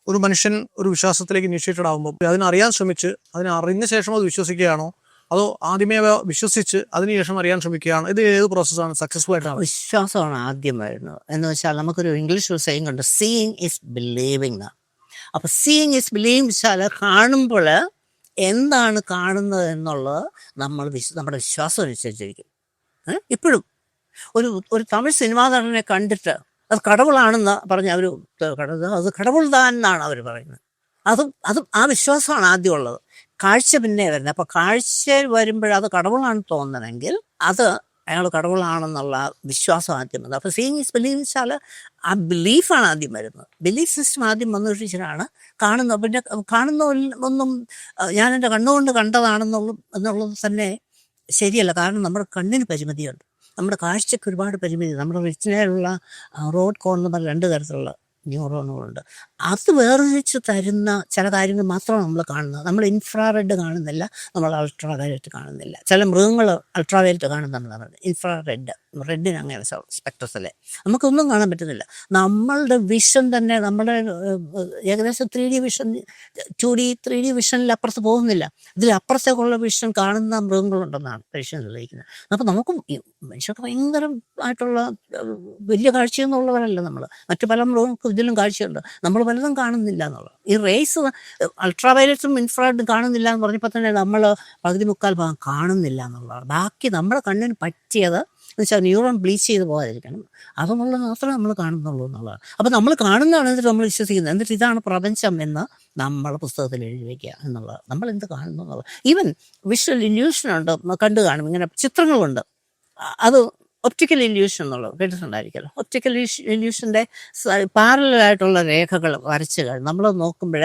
ഒരു മനുഷ്യൻ ഒരു വിശ്വാസത്തിലേക്ക് ഇനിഷ്യേറ്റഡ് ആകുമ്പോൾ അതിനറിയാൻ ശ്രമിച്ച് അതിനറിഞ്ഞ ശേഷം അത് വിശ്വസിക്കുകയാണോ, അതോ ആദ്യമേ വിശ്വസിച്ച് അതിനുശേഷം അറിയാൻ ശ്രമിക്കുകയാണ്? ഇത് ഏത് പ്രോസസ്സാണ് സക്സസ്ഫുൾ ആയിട്ടാണ്? വിശ്വാസമാണ് ആദ്യം വരുന്നത്. എന്ന് വെച്ചാൽ നമുക്കൊരു ഇംഗ്ലീഷ് സെയിങ് ഉണ്ട്, സീയിങ് ഈസ് ബിലീവിങ്. അപ്പോൾ സീയിങ് ഈസ് ബിലീവിങ് വെച്ചാൽ കാണുമ്പോൾ എന്താണ് കാണുന്നത് എന്നുള്ളത് നമ്മുടെ വിശ്വാസം അനുസരിച്ചിരിക്കും. ഇപ്പോഴും ഒരു തമിഴ് സിനിമാ നടനെ കണ്ടിട്ട് അത് കടവുളാണെന്ന് പറഞ്ഞ് അവർ അത് കടവുൾ താൻ എന്നാണ് അവർ പറയുന്നത്. അതും ആ വിശ്വാസമാണ് ആദ്യം ഉള്ളത്. കാഴ്ച പിന്നെ വരുന്നത്. അപ്പോൾ കാഴ്ച വരുമ്പോഴത് കടവുളാണെന്ന് തോന്നണമെങ്കിൽ അത് അയാൾ കടവുളാണെന്നുള്ള വിശ്വാസം ആദ്യം വന്നത്. അപ്പോൾ സീയിങ് ഈസ് ബിലീവ് വെച്ചാൽ ആ ബിലീഫാണ് ആദ്യം വരുന്നത്. ബിലീഫ് സിസ്റ്റം ആദ്യം വന്നുകൊണ്ടിരിച്ചിട്ടാണ് കാണുന്നത്. പിന്നെ കാണുന്ന ഒന്നും ഞാൻ എൻ്റെ കണ്ണുകൊണ്ട് എന്നുള്ളത് തന്നെ ശരിയല്ല. കാരണം നമ്മുടെ കണ്ണിന് പരിമിതിയുണ്ട്, നമ്മുടെ കാഴ്ചയ്ക്ക് ഒരുപാട് പരിമിതി. നമ്മുടെ റെറ്റിനയിലുള്ള റോഡ് കോൺ എന്ന് പറഞ്ഞ 2 തരത്തിലുള്ള ന്യൂറോണുകളുണ്ട്. അത് വേർതിരിച്ച് തരുന്ന ചില കാര്യങ്ങൾ മാത്രമാണ് നമ്മൾ കാണുന്നത്. നമ്മൾ ഇൻഫ്രാറെഡ് കാണുന്നില്ല, നമ്മൾ അൾട്രാ വയലറ്റ് കാണുന്നില്ല. ചില മൃഗങ്ങൾ അൾട്രാ വയലറ്റ് കാണുന്നുണ്ടെന്നാണ്. റെഡിന് അങ്ങനെ സ്പെക്ട്രസല്ലേ നമുക്കൊന്നും കാണാൻ പറ്റുന്നില്ല. നമ്മളുടെ വിഷൻ തന്നെ നമ്മുടെ ഏകദേശം 3D വിഷൻ 2D 3D വിഷനിൽ അപ്പുറത്ത് പോകുന്നില്ല. ഇതിലപ്പുറത്തേക്കുള്ള വിഷൻ കാണുന്ന മൃഗങ്ങളുണ്ടെന്നാണ് പരീക്ഷ തെളിയിക്കുന്നത്. അപ്പോൾ നമുക്കും മനുഷ്യർക്ക് ഭയങ്കരമായിട്ടുള്ള വലിയ കാഴ്ചയൊന്നുമുള്ളവരല്ല നമ്മൾ. മറ്റു പല മൃഗങ്ങൾക്കും ഇതിലും കാഴ്ചയുണ്ട്, നമ്മൾ പലതും കാണുന്നില്ല എന്നുള്ളത്. ഈ റേസ് അൾട്രാ വയലറ്റും ഇൻഫ്രാറെഡും കാണുന്നില്ല എന്ന് പറഞ്ഞപ്പോൾ തന്നെ നമ്മൾ പകുതി മുക്കാൽ ഭാഗം കാണുന്നില്ല എന്നുള്ളതാണ്. ബാക്കി നമ്മുടെ കണ്ണിന് പറ്റിയത് എന്ന് വെച്ചാൽ ന്യൂറോൺ ബ്ലീച്ച് ചെയ്ത് പോകാതിരിക്കണം, അതുമുള്ളത് മാത്രമേ നമ്മൾ കാണുന്നുള്ളൂ എന്നുള്ളതാണ്. അപ്പോൾ നമ്മൾ കാണുന്നതാണ് എന്നിട്ട് നമ്മൾ വിശ്വസിക്കുന്നത്, എന്നിട്ട് ഇതാണ് പ്രപഞ്ചം എന്ന് നമ്മൾ പുസ്തകത്തിൽ എഴുതി വയ്ക്കുക എന്നുള്ളത്. നമ്മൾ എന്ത് കാണുന്നു എന്നുള്ളത്. ഈവൻ വിഷ്വൽ ഇല്യൂഷനുണ്ട്, കണ്ടു കാണും, ഇങ്ങനെ ചിത്രങ്ങളുണ്ട്. അത് ഒപ്റ്റിക്കൽ ഇല്യൂഷൻ എന്നുള്ളത് കേട്ടിട്ടുണ്ടായിരിക്കുമല്ലോ. ഒപ്റ്റിക്കൽ ഇല്യൂഷൻ്റെ പാരലായിട്ടുള്ള രേഖകൾ വരച്ച് കഴിഞ്ഞ് നമ്മൾ നോക്കുമ്പോൾ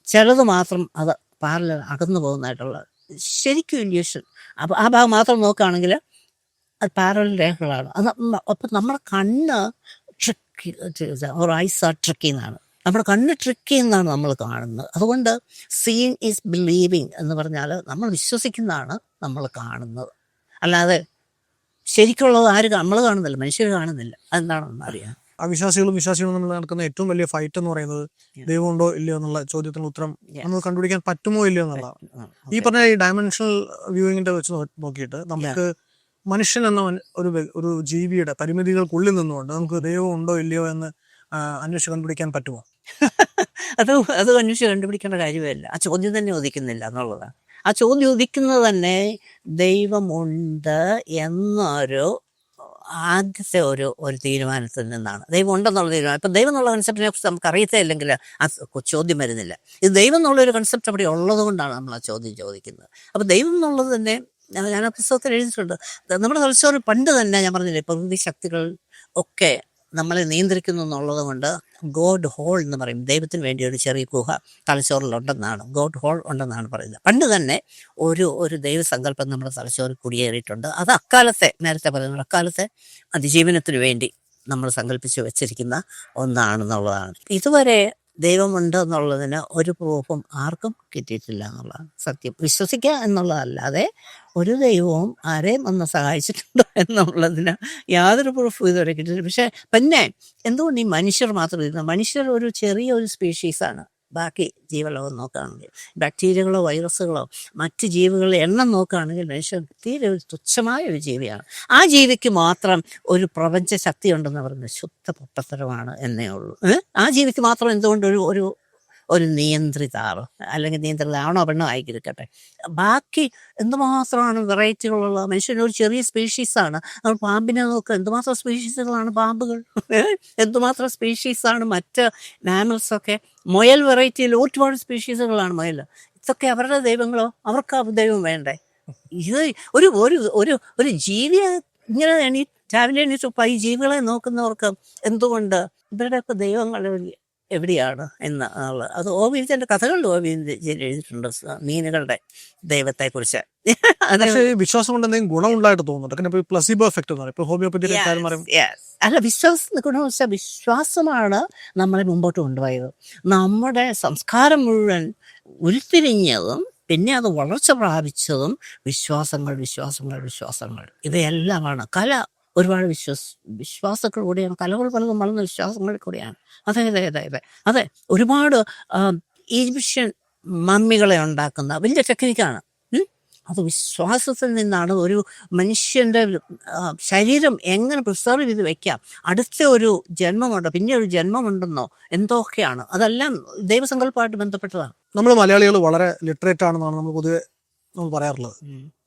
ചിലത് മാത്രം അത് പാരലൽ അകന്നു പോകുന്നതായിട്ടുള്ള ശരിക്കും ഇല്യൂഷൻ. അപ്പോൾ ആ ഭാഗം മാത്രം നോക്കുകയാണെങ്കിൽ അത് പാരലൽ രേഖകളാണ്. അത് അപ്പം നമ്മുടെ കണ്ണ് ട്രിക്ക് ഐസ് ആർ ട്രിക്കി എന്നാണ്, നമ്മുടെ കണ്ണ് ട്രിക്കി എന്നാണ് നമ്മൾ കാണുന്നത്. അതുകൊണ്ട് സീയിങ് ഈസ് ബിലീവിങ് എന്ന് പറഞ്ഞാൽ നമ്മൾ വിശ്വസിക്കുന്നതാണ് നമ്മൾ കാണുന്നത്. അല്ലാതെ ശരിക്കുള്ളത് നമ്മൾ കാണുന്നില്ല, മനുഷ്യർ കാണുന്നില്ല. അതെന്താണെന്ന് അറിയാം. അവിശ്വാസികളും വിശ്വാസികളും തമ്മിൽ നടക്കുന്ന ഏറ്റവും വലിയ ഫൈറ്റ് എന്ന് പറയുന്നത് ദൈവം ഉണ്ടോ ഇല്ലയോ എന്നുള്ള ചോദ്യത്തിന് ഉത്തരം നമുക്ക് കണ്ടുപിടിക്കാൻ പറ്റുമോ ഇല്ലയോ എന്നുള്ളതാണ്. ഈ പറഞ്ഞ ഈ ഡയമെൻഷണൽ വ്യൂയിങ്ങിന്റെ വെച്ച് നോക്കിയിട്ട് നമുക്ക് മനുഷ്യൻ എന്ന ഒരു ജീവിയുടെ പരിമിതികൾക്കുള്ളിൽ നിന്നുകൊണ്ട് നമുക്ക് ദൈവം ഉണ്ടോ ഇല്ലയോ എന്ന് അന്വേഷിച്ച് കണ്ടുപിടിക്കാൻ പറ്റുമോ? അത് അന്വേഷിച്ച് കണ്ടുപിടിക്കേണ്ട കാര്യമല്ല. ആ ചോദ്യം തന്നെ ഉദിക്കുന്നില്ല എന്നുള്ളതാണ്. ആ ചോദ്യം ഉദിക്കുന്നത് തന്നെ ദൈവമുണ്ട് എന്നൊരു ആദ്യത്തെ ഒരു തീരുമാനത്തിൽ നിന്നാണ്. ദൈവം ഉണ്ടെന്നുള്ള തീരുമാനം. ഇപ്പം ദൈവം എന്നുള്ള കൺസെപ്റ്റിനെ കുറിച്ച് നമുക്ക് അറിയത്തേ ഇല്ലെങ്കിൽ ആ ചോദ്യം വരുന്നില്ല. ഇത് ദൈവം എന്നുള്ളൊരു കൺസെപ്റ്റ് അവിടെ ഉള്ളത് കൊണ്ടാണ് നമ്മൾ ആ ചോദ്യം ചോദിക്കുന്നത്. അപ്പോൾ ദൈവം എന്നുള്ളത് തന്നെ ഞാൻ ആ പുസ്തകത്തിൽ എഴുതിയിട്ടുണ്ട്. നമ്മുടെ തലച്ചോറിൽ പണ്ട് തന്നെ ഞാൻ പറഞ്ഞില്ലേ, പ്രകൃതി ശക്തികൾ ഒക്കെ നമ്മളെ നിയന്ത്രിക്കുന്നു എന്നുള്ളത് കൊണ്ട് ഗോഡ് ഹോൾ എന്ന് പറയും. ദൈവത്തിന് വേണ്ടി ഒരു ചെറിയ ഗുഹ തലച്ചോറിലുണ്ടെന്നാണ്, ഗോഡ് ഹോൾ ഉണ്ടെന്നാണ് പറയുന്നത്. പണ്ട് തന്നെ ഒരു ദൈവസങ്കല്പം നമ്മുടെ തലച്ചോറിൽ കുടിയേറിയിട്ടുണ്ട്. അത് അക്കാലത്തെ, നേരത്തെ പറയുന്നത് അക്കാലത്തെ അതിജീവനത്തിന് വേണ്ടി നമ്മൾ സങ്കല്പിച്ച് വെച്ചിരിക്കുന്ന ഒന്നാണെന്നുള്ളതാണ്. ഇതുവരെ ദൈവമുണ്ട് എന്നുള്ളതിന് ഒരു പ്രൂഫും ആർക്കും കിട്ടിയിട്ടില്ല എന്നുള്ളതാണ് സത്യം. വിശ്വസിക്കുക എന്നുള്ളതല്ലാതെ ഒരു ദൈവവും ആരെയും ഒന്ന് സഹായിച്ചിട്ടുണ്ടോ എന്നുള്ളതിന് യാതൊരു പ്രൂഫും ഇതുവരെ കിട്ടിയിട്ടില്ല. പക്ഷെ പിന്നെ എന്തുകൊണ്ട് ഈ മനുഷ്യർ മാത്രം ഇരുന്നു? മനുഷ്യർ ഒരു ചെറിയൊരു സ്പീഷീസാണ്. ബാക്കി ജീവലോകം നോക്കുകയാണെങ്കിൽ, ബാക്ടീരിയകളോ വൈറസുകളോ മറ്റ് ജീവികളുടെ എണ്ണം നോക്കുകയാണെങ്കിൽ മനുഷ്യൻ തീരെ ഒരു തുച്ഛമായ ഒരു ജീവിയാണ്. ആ ജീവിക്ക് മാത്രം ഒരു പ്രപഞ്ച ശക്തി ഉണ്ടെന്ന് പറയുന്നത് ശുദ്ധ പൊട്ടത്തരമാണ് എന്നേ ഉള്ളൂ. ആ ജീവിക്ക് മാത്രം എന്തുകൊണ്ട് ഒരു നിയന്ത്രിതാവ്, അല്ലെങ്കിൽ നിയന്ത്രിതാവണോ പെണ്ണോ ആയിരിക്കട്ടെ. ബാക്കി എന്തുമാത്രമാണ് വെറൈറ്റികളുള്ള മനുഷ്യനൊരു ചെറിയ സ്പീഷീസാണ്. നമ്മൾ പാമ്പിനെ നോക്കുക, എന്തുമാത്രം സ്പീഷീസുകളാണ് പാമ്പുകൾ, എന്തുമാത്രം സ്പീഷീസാണ് മറ്റ് മാമൽസൊക്കെ. മുയൽ വെറൈറ്റിയിൽ ഒരുപാട് സ്പീഷീസുകളാണ് മുയൽ. ഇതൊക്കെ അവരുടെ ദൈവങ്ങളോ? അവർക്ക് ആ ദൈവം വേണ്ടേ? ഇത് ഒരു ജീവിയെ ഇങ്ങനെ രാവിലെ എണീറ്റ് ഈ ജീവികളെ നോക്കുന്നവർക്ക് എന്തുകൊണ്ട് ഇവരുടെയൊക്കെ ദൈവങ്ങൾ എവിടെയാണ് എന്നുള്ളത് അത് ഓവിയൻ്റെ കഥകളിൽ എഴുതിയിട്ടുണ്ട്, മീനുകളുടെ ദൈവത്തെക്കുറിച്ച്. പക്ഷേ വിശ്വാസം കൊണ്ട് എന്തെങ്കിലും ഗുണമുണ്ടായിട്ട് തോന്നുന്നുണ്ട്. പ്ലസിബോ എഫക്ട് എന്ന് പറയും, ഹോമിയോപ്പതി. അല്ല, ഗുണം വെച്ചാൽ വിശ്വാസമാണ് നമ്മളെ മുമ്പോട്ട് കൊണ്ടുപോയത്. നമ്മുടെ സംസ്കാരം മുഴുവൻ ഉരുത്തിരിഞ്ഞതും പിന്നെ അത് വളർച്ച പ്രാപിച്ചതും വിശ്വാസങ്ങൾ ഇവയെല്ലാമാണ്. കല ഒരുപാട് വിശ്വാസത്തിൽ കൂടിയാണ്, കലകൾ പലതും വളർന്ന വിശ്വാസങ്ങളിൽ കൂടിയാണ്. അതെ ഒരുപാട് ഈജിപ്ഷ്യൻ മമ്മികളെ ഉണ്ടാക്കുന്ന വലിയ ടെക്നിക്കാണ്. അത് വിശ്വാസത്തിൽ നിന്നാണ്. ഒരു മനുഷ്യൻ്റെ ശരീരം എങ്ങനെ പ്രിസർവ് ചെയ്ത് വെക്കാം, അടുത്ത ഒരു ജന്മമുണ്ടോ, പിന്നെ ഒരു ജന്മമുണ്ടെന്നോ എന്തൊക്കെയാണ്, അതെല്ലാം ദൈവസങ്കല്പമായിട്ട് ബന്ധപ്പെട്ടതാണ്. നമ്മൾ മലയാളികൾ വളരെ ലിറ്ററേറ്റ് ആണെന്നാണ് നമ്മൾ പൊതുവെ നമ്മൾ പറയാറുള്ളത്.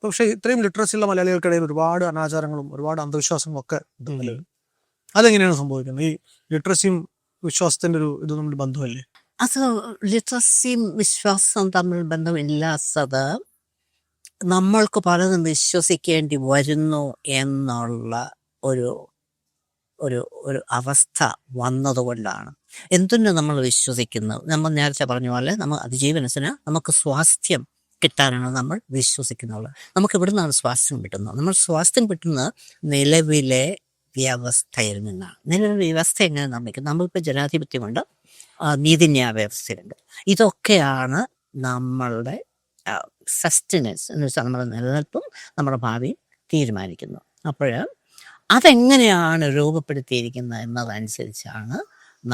പക്ഷേ ഇത്രയും ലിറ്ററസി ഉള്ള മലയാളികൾക്കിടയിൽ ഒരുപാട് അനാചാരങ്ങളും ഒരുപാട് അന്ധവിശ്വാസങ്ങളും ഒക്കെ ഉണ്ടല്ലോ. അതെങ്ങനെയാണ് സംഭവിക്കുന്നത്? ഈ ലിറ്ററസിയും വിശ്വാസത്തിന്റെ ഇത് തമ്മിൽ ബന്ധമല്ലേ? അത് ലിറ്ററസിയും വിശ്വാസവും തമ്മിൽ ബന്ധമില്ലാത്തത് നമ്മൾക്ക് പലതും വിശ്വസിക്കേണ്ടി വരുന്നു എന്നുള്ള ഒരു അവസ്ഥ വന്നതുകൊണ്ടാണ്. എന്തിനു നമ്മൾ വിശ്വസിക്കുന്നത്? നമ്മൾ നേരത്തെ പറഞ്ഞ പോലെ നമ്മൾ അതിജീവനത്തിന് നമുക്ക് സ്വാസ്ഥ്യം കിട്ടാനാണ് നമ്മൾ വിശ്വസിക്കുന്നത്. നമുക്ക് എവിടെ നിന്നാണ് സ്വാസ്ഥ്യം കിട്ടുന്നത്? നമ്മൾ സ്വാസ്ഥ്യം കിട്ടുന്നത് നിലവിലെ വ്യവസ്ഥയിൽ നിന്നാണ്. നിലവിലെ വ്യവസ്ഥ എങ്ങനെ നിർമ്മിക്കുന്നത്? നമ്മളിപ്പോൾ ജനാധിപത്യമുണ്ട്, നീതിന്യായ വ്യവസ്ഥയുണ്ട്. ഇതൊക്കെയാണ് നമ്മളുടെ സസ്റ്റനൻസ് എന്ന് വെച്ചാൽ നമ്മുടെ നിലനിൽപ്പും നമ്മുടെ ഭാവിയും തീരുമാനിക്കുന്നു. അപ്പോൾ അതെങ്ങനെയാണ് രൂപപ്പെടുത്തിയിരിക്കുന്നത് എന്നതനുസരിച്ചാണ്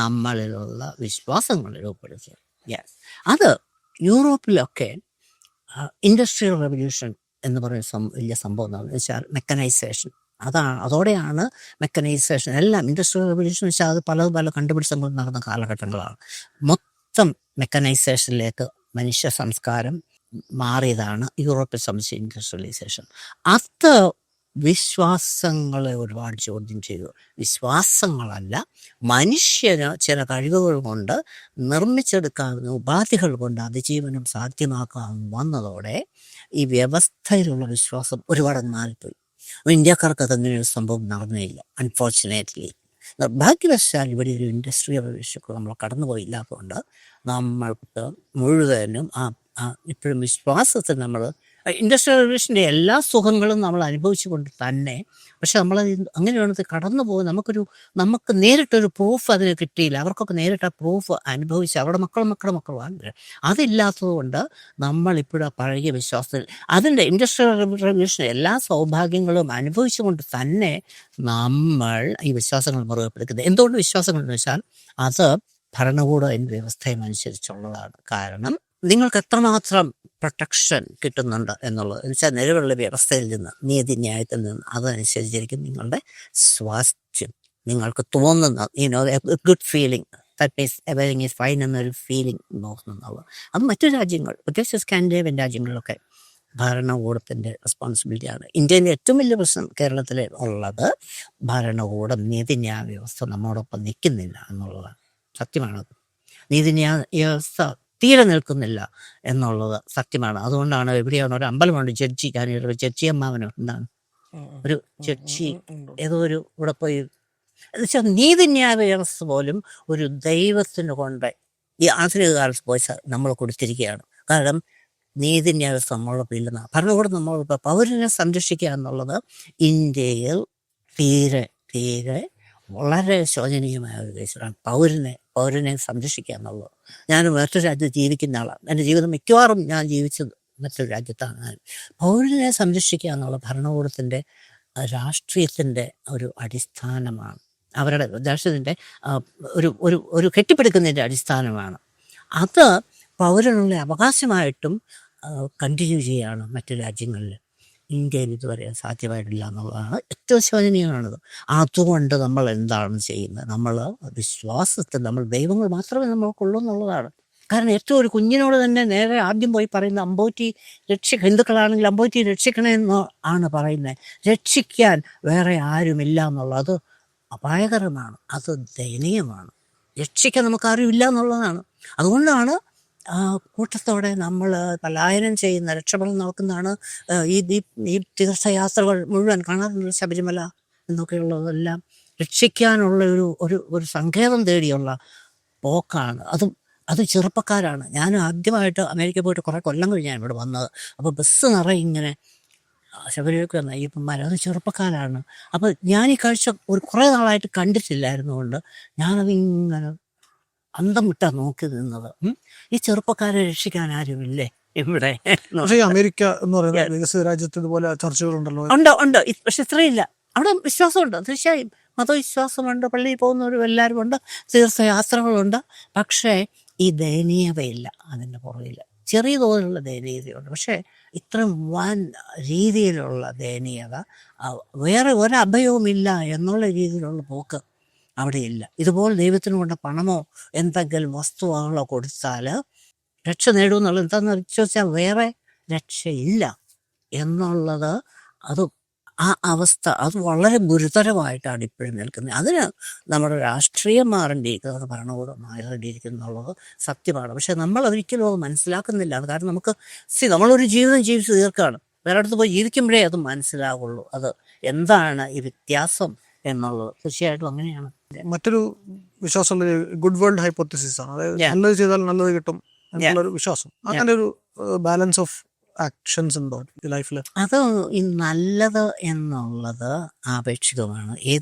നമ്മളിലുള്ള വിശ്വാസങ്ങൾ രൂപപ്പെടുത്തിയത്. അത് യൂറോപ്പിലൊക്കെ ഇൻഡസ്ട്രിയൽ റെവല്യൂഷൻ എന്ന് പറയുന്ന വലിയ സംഭവം എന്താണെന്ന് വെച്ചാൽ മെക്കനൈസേഷൻ. അതോടെയാണ് മെക്കനൈസേഷൻ എല്ലാം. ഇൻഡസ്ട്രിയൽ റെവല്യൂഷൻ വെച്ചാൽ അത് പല കണ്ടുപിടുത്തങ്ങൾ നടന്ന കാലഘട്ടങ്ങളാണ്. മൊത്തം മെക്കനൈസേഷനിലേക്ക് മനുഷ്യ സംസ്കാരം മാറിയതാണ് യൂറോപ്പിൽ സംബന്ധിച്ച ഇൻഡസ്ട്രിയലൈസേഷൻ. അത് വിശ്വാസങ്ങളെ ഒരുപാട് ചോദ്യം ചെയ്തു. വിശ്വാസങ്ങളല്ല, മനുഷ്യന് ചില കഴിവുകൾ കൊണ്ട് നിർമ്മിച്ചെടുക്കാവുന്ന ഉപാധികൾ കൊണ്ട് അതിജീവനം സാധ്യമാക്കാമെന്ന് വന്നതോടെ ഈ വ്യവസ്ഥയിലുള്ള വിശ്വാസം ഒരുപാട് മാറിപ്പോയി. ഇന്ത്യക്കാർക്ക് അതങ്ങനെ ഒരു സംഭവം നടന്നില്ല, അൺഫോർച്ചുനേറ്റ്ലി. നിർഭാഗ്യവശാൽ ഇവിടെ ഒരു ഇൻഡസ്ട്രിയൽ റെവല്യൂഷൻ നമ്മൾ കടന്നുപോയില്ലാത്തതുകൊണ്ട് നമ്മൾക്ക് മുഴുവനും ഇപ്പോഴും വിശ്വാസത്തിൽ നമ്മൾ ഇൻഡസ്ട്രിയൽ റവല്യൂഷൻ്റെ എല്ലാ സുഖങ്ങളും നമ്മൾ അനുഭവിച്ചുകൊണ്ട് തന്നെ, പക്ഷെ നമ്മൾ അങ്ങനെയാണത് കടന്നു പോകും. നമുക്ക് നേരിട്ടൊരു പ്രൂഫ് അതിന് കിട്ടിയില്ല. അവർക്കൊക്കെ നേരിട്ട് ആ പ്രൂഫ് അനുഭവിച്ച് അവരുടെ മക്കളുടെ മക്കളാണ്. അതില്ലാത്തത് കൊണ്ട് നമ്മളിപ്പോഴും ആ പഴകിയ വിശ്വാസത്തിൽ അതിൻ്റെ ഇൻഡസ്ട്രിയൽ റവല്യൂഷൻ എല്ലാ സൗഭാഗ്യങ്ങളും അനുഭവിച്ചുകൊണ്ട് തന്നെ നമ്മൾ ഈ വിശ്വാസങ്ങൾ മുറുകെപ്പിടിക്കുന്നത്. എന്തുകൊണ്ട് വിശ്വാസങ്ങൾ എന്ന് വെച്ചാൽ അത് ഭരണകൂട വ്യവസ്ഥയും അനുസരിച്ചുള്ളതാണ്. കാരണം നിങ്ങൾക്ക് എത്രമാത്രം പ്രൊട്ടക്ഷൻ കിട്ടുന്നുണ്ട് എന്നുള്ളത് എന്ന് വെച്ചാൽ നിലവിലുള്ള വ്യവസ്ഥയിൽ നിന്ന്, നീതിന്യായത്തിൽ നിന്ന്, അതനുസരിച്ചിരിക്കും നിങ്ങളുടെ സ്വാസ്ഥ്യം. നിങ്ങൾക്ക് തോന്നുന്ന good feeling, that means everything is fine എന്നൊരു ഫീലിംഗ് നോക്കുന്നുള്ളത്. അത് മറ്റു രാജ്യങ്ങൾ, പ്രത്യേകിച്ച് സ്കാൻഡിനേവിയൻ രാജ്യങ്ങളിലൊക്കെ ഭരണകൂടത്തിൻ്റെ റെസ്പോൺസിബിലിറ്റിയാണ്. ഇന്ത്യയിലെ ഏറ്റവും വലിയ പ്രശ്നം കേരളത്തിൽ ഉള്ളത് ഭരണകൂടം, നീതിന്യായ വ്യവസ്ഥ നമ്മോടൊപ്പം നിൽക്കുന്നില്ല എന്നുള്ളതാണ്. സത്യമാണത്. നീതിന്യായ വ്യവസ്ഥ തീരെ നിൽക്കുന്നില്ല എന്നുള്ളത് സത്യമാണ്. അതുകൊണ്ടാണ് എവിടെയാണ് ഒരു അമ്പലമുണ്ട് ജഡ്ജി, ഞാനൊരു ജഡ്ജി അമ്മാവനോ എന്താണ് ഒരു ജഡ്ജി ഏതോ ഒരു ഇവിടെ പോയി എന്ന് വെച്ചാൽ നീതിന്യായ വ്യവസ്ഥ പോലും ഒരു ദൈവത്തിന് കൊണ്ട് ഈ ആധുനിക കാലത്ത് പോയി നമ്മൾ കൊടുത്തിരിക്കുകയാണ്. കാരണം നീതിന്യായ വ്യവസ്ഥ നമ്മളോടൊപ്പം ഇല്ലെന്നാണ്. ഭരണകൂടം നമ്മളോടൊപ്പം പൗരനെ സംരക്ഷിക്കുക എന്നുള്ളത് ഇന്ത്യയിൽ തീരെ വളരെ ശോചനീയമായ ഒരു കേസാണ്. പൗരനെ സംരക്ഷിക്കുക എന്നുള്ളത്. ഞാൻ മറ്റൊരു രാജ്യത്ത് ജീവിക്കുന്ന ആളാണ്. എൻ്റെ ജീവിതം മിക്കവാറും ഞാൻ ജീവിച്ചത് മറ്റൊരു രാജ്യത്താണ്. പൗരനെ സംരക്ഷിക്കുക എന്നുള്ള ഭരണകൂടത്തിൻ്റെ രാഷ്ട്രീയത്തിൻ്റെ ഒരു അടിസ്ഥാനമാണ്. അവരുടെ രാഷ്ട്രീയത്തിൻ്റെ ഒരു കെട്ടിപ്പടുക്കുന്നതിൻ്റെ അടിസ്ഥാനമാണ്. അത് പൗരനുള്ള അവകാശമായിട്ടും കണ്ടിന്യൂ ചെയ്യുകയാണ് മറ്റു രാജ്യങ്ങളിൽ. ഇന്ത്യയിൽ ഇതുവരെ സാധ്യമായിട്ടില്ല എന്നുള്ളതാണ് ഏറ്റവും ശോചനീയമാണത്. അതുകൊണ്ട് നമ്മൾ എന്താണ് ചെയ്യുന്നത്? നമ്മൾ വിശ്വാസത്തിൽ നമ്മൾ ദൈവങ്ങൾ മാത്രമേ നമ്മൾക്കുള്ളൂ എന്നുള്ളതാണ്. കാരണം ഏറ്റവും ഒരു കുഞ്ഞിനോട് തന്നെ നേരെ ആദ്യം പോയി പറയുന്ന അമ്പോറ്റി ഹിന്ദുക്കളാണെങ്കിൽ അമ്പോറ്റി രക്ഷിക്കണേ എന്ന് ആണ് പറയുന്നത്. രക്ഷിക്കാൻ വേറെ ആരുമില്ല എന്നുള്ളത് അപായകരമാണ്, അത് ദയനീയമാണ്. രക്ഷിക്കാൻ നമുക്കാരുമില്ല എന്നുള്ളതാണ്. അതുകൊണ്ടാണ് കൂട്ടത്തോടെ നമ്മൾ പലായനം ചെയ്യുന്ന, രക്ഷപ്പെടാൻ നോക്കുന്നതാണ് ഈ തീർത്ഥയാത്രകൾ മുഴുവൻ കാണാറുണ്ട്. ശബരിമല എന്നൊക്കെയുള്ളതെല്ലാം രക്ഷിക്കാനുള്ള ഒരു സങ്കേതം തേടിയുള്ള പോക്കാണ്. അത് ചെറുപ്പക്കാരാണ്. ഞാൻ ആദ്യമായിട്ട് അമേരിക്ക പോയിട്ട് കുറേ കൊല്ലം കഴിഞ്ഞാണ് ഇവിടെ വന്നത്. അപ്പോൾ ബസ് നിറയെ ഇങ്ങനെ ശബരിമലയ്ക്ക് വന്ന അയ്യപ്പന്മാർ, അത് ചെറുപ്പക്കാരാണ്. അപ്പോൾ ഞാൻ ഈ കാഴ്ച കുറേ നാളായിട്ട് കണ്ടിട്ടില്ലായിരുന്നുകൊണ്ട് ഞാനതിങ്ങനെ അന്തം വിട്ടാ നോക്കി നിന്നത്. ഈ ചെറുപ്പക്കാരെ രക്ഷിക്കാൻ ആരുമില്ലേ ഇവിടെ? പക്ഷേ അമേരിക്ക എന്ന് പറയുന്ന വികസിത രാജ്യത്ത് ഇതുപോലെ ചർച്ചകളുണ്ടല്ലോ. ഉണ്ട്. പക്ഷെ ഇത്രയില്ല. അവിടെ വിശ്വാസമുണ്ട്, തീർച്ചയായും മതവിശ്വാസമുണ്ട്, പള്ളിയിൽ പോകുന്നവരും എല്ലാവരും ഉണ്ട്, തീർത്ഥയാത്രകളുണ്ട്. പക്ഷേ ഈ ദയനീയതയില്ല അതിൻ്റെ പുറകിൽ. ചെറിയ തോതിലുള്ള ദയനീയതയുണ്ട്. പക്ഷേ ഇത്രയും വൻ രീതിയിലുള്ള ദയനീയത, വേറെ ഒരഭയവുമില്ല എന്നുള്ള രീതിയിലുള്ള പോക്ക് അവിടെയില്ല. ഇതുപോലെ ദൈവത്തിന് കൊണ്ട് പണമോ എന്തെങ്കിലും വസ്തുവകളോ കൊടുത്താൽ രക്ഷ നേടുമെന്നുള്ളത് എന്താണെന്ന് ചോദിച്ചാൽ വേറെ രക്ഷയില്ല എന്നുള്ളത്. ആ അവസ്ഥ അത് വളരെ ഗുരുതരമായിട്ടാണ് ഇപ്പോഴും നിൽക്കുന്നത്. അതിന് നമ്മുടെ രാഷ്ട്രീയം മാറേണ്ടിയിരിക്കുന്നത്, ഭരണകൂടം മാറേണ്ടിയിരിക്കുന്നു എന്നുള്ളത് സത്യമാണ്. പക്ഷെ നമ്മൾ ഒരിക്കലും അത് മനസ്സിലാക്കുന്നില്ല. അത് കാരണം നമ്മളൊരു ജീവിതം ജീവിച്ച് തീർക്കുകയാണ്. വേറെ അടുത്ത് പോയി ജീവിക്കുമ്പോഴേ അത് മനസ്സിലാവുള്ളൂ അത് എന്താണ് ഈ വ്യത്യാസം എന്നുള്ളത്. തീർച്ചയായിട്ടും അങ്ങനെയാണ്. മറ്റൊരു വിശ്വാസമുള്ള ഗുഡ് വേൾഡ് ഹൈപ്പോത്തസിസ് ആണ്. അതായത് നല്ലത് ചെയ്താൽ നല്ലത് കിട്ടും എന്നുള്ളൊരു വിശ്വാസം. അങ്ങനെ ഒരു ബാലൻസ് ഓഫ് ആക്ഷൻസ് ഉണ്ടോ ലൈഫിൽ? അത് ഈ നല്ലത് എന്നുള്ളത് ആപേക്ഷികമാണ്.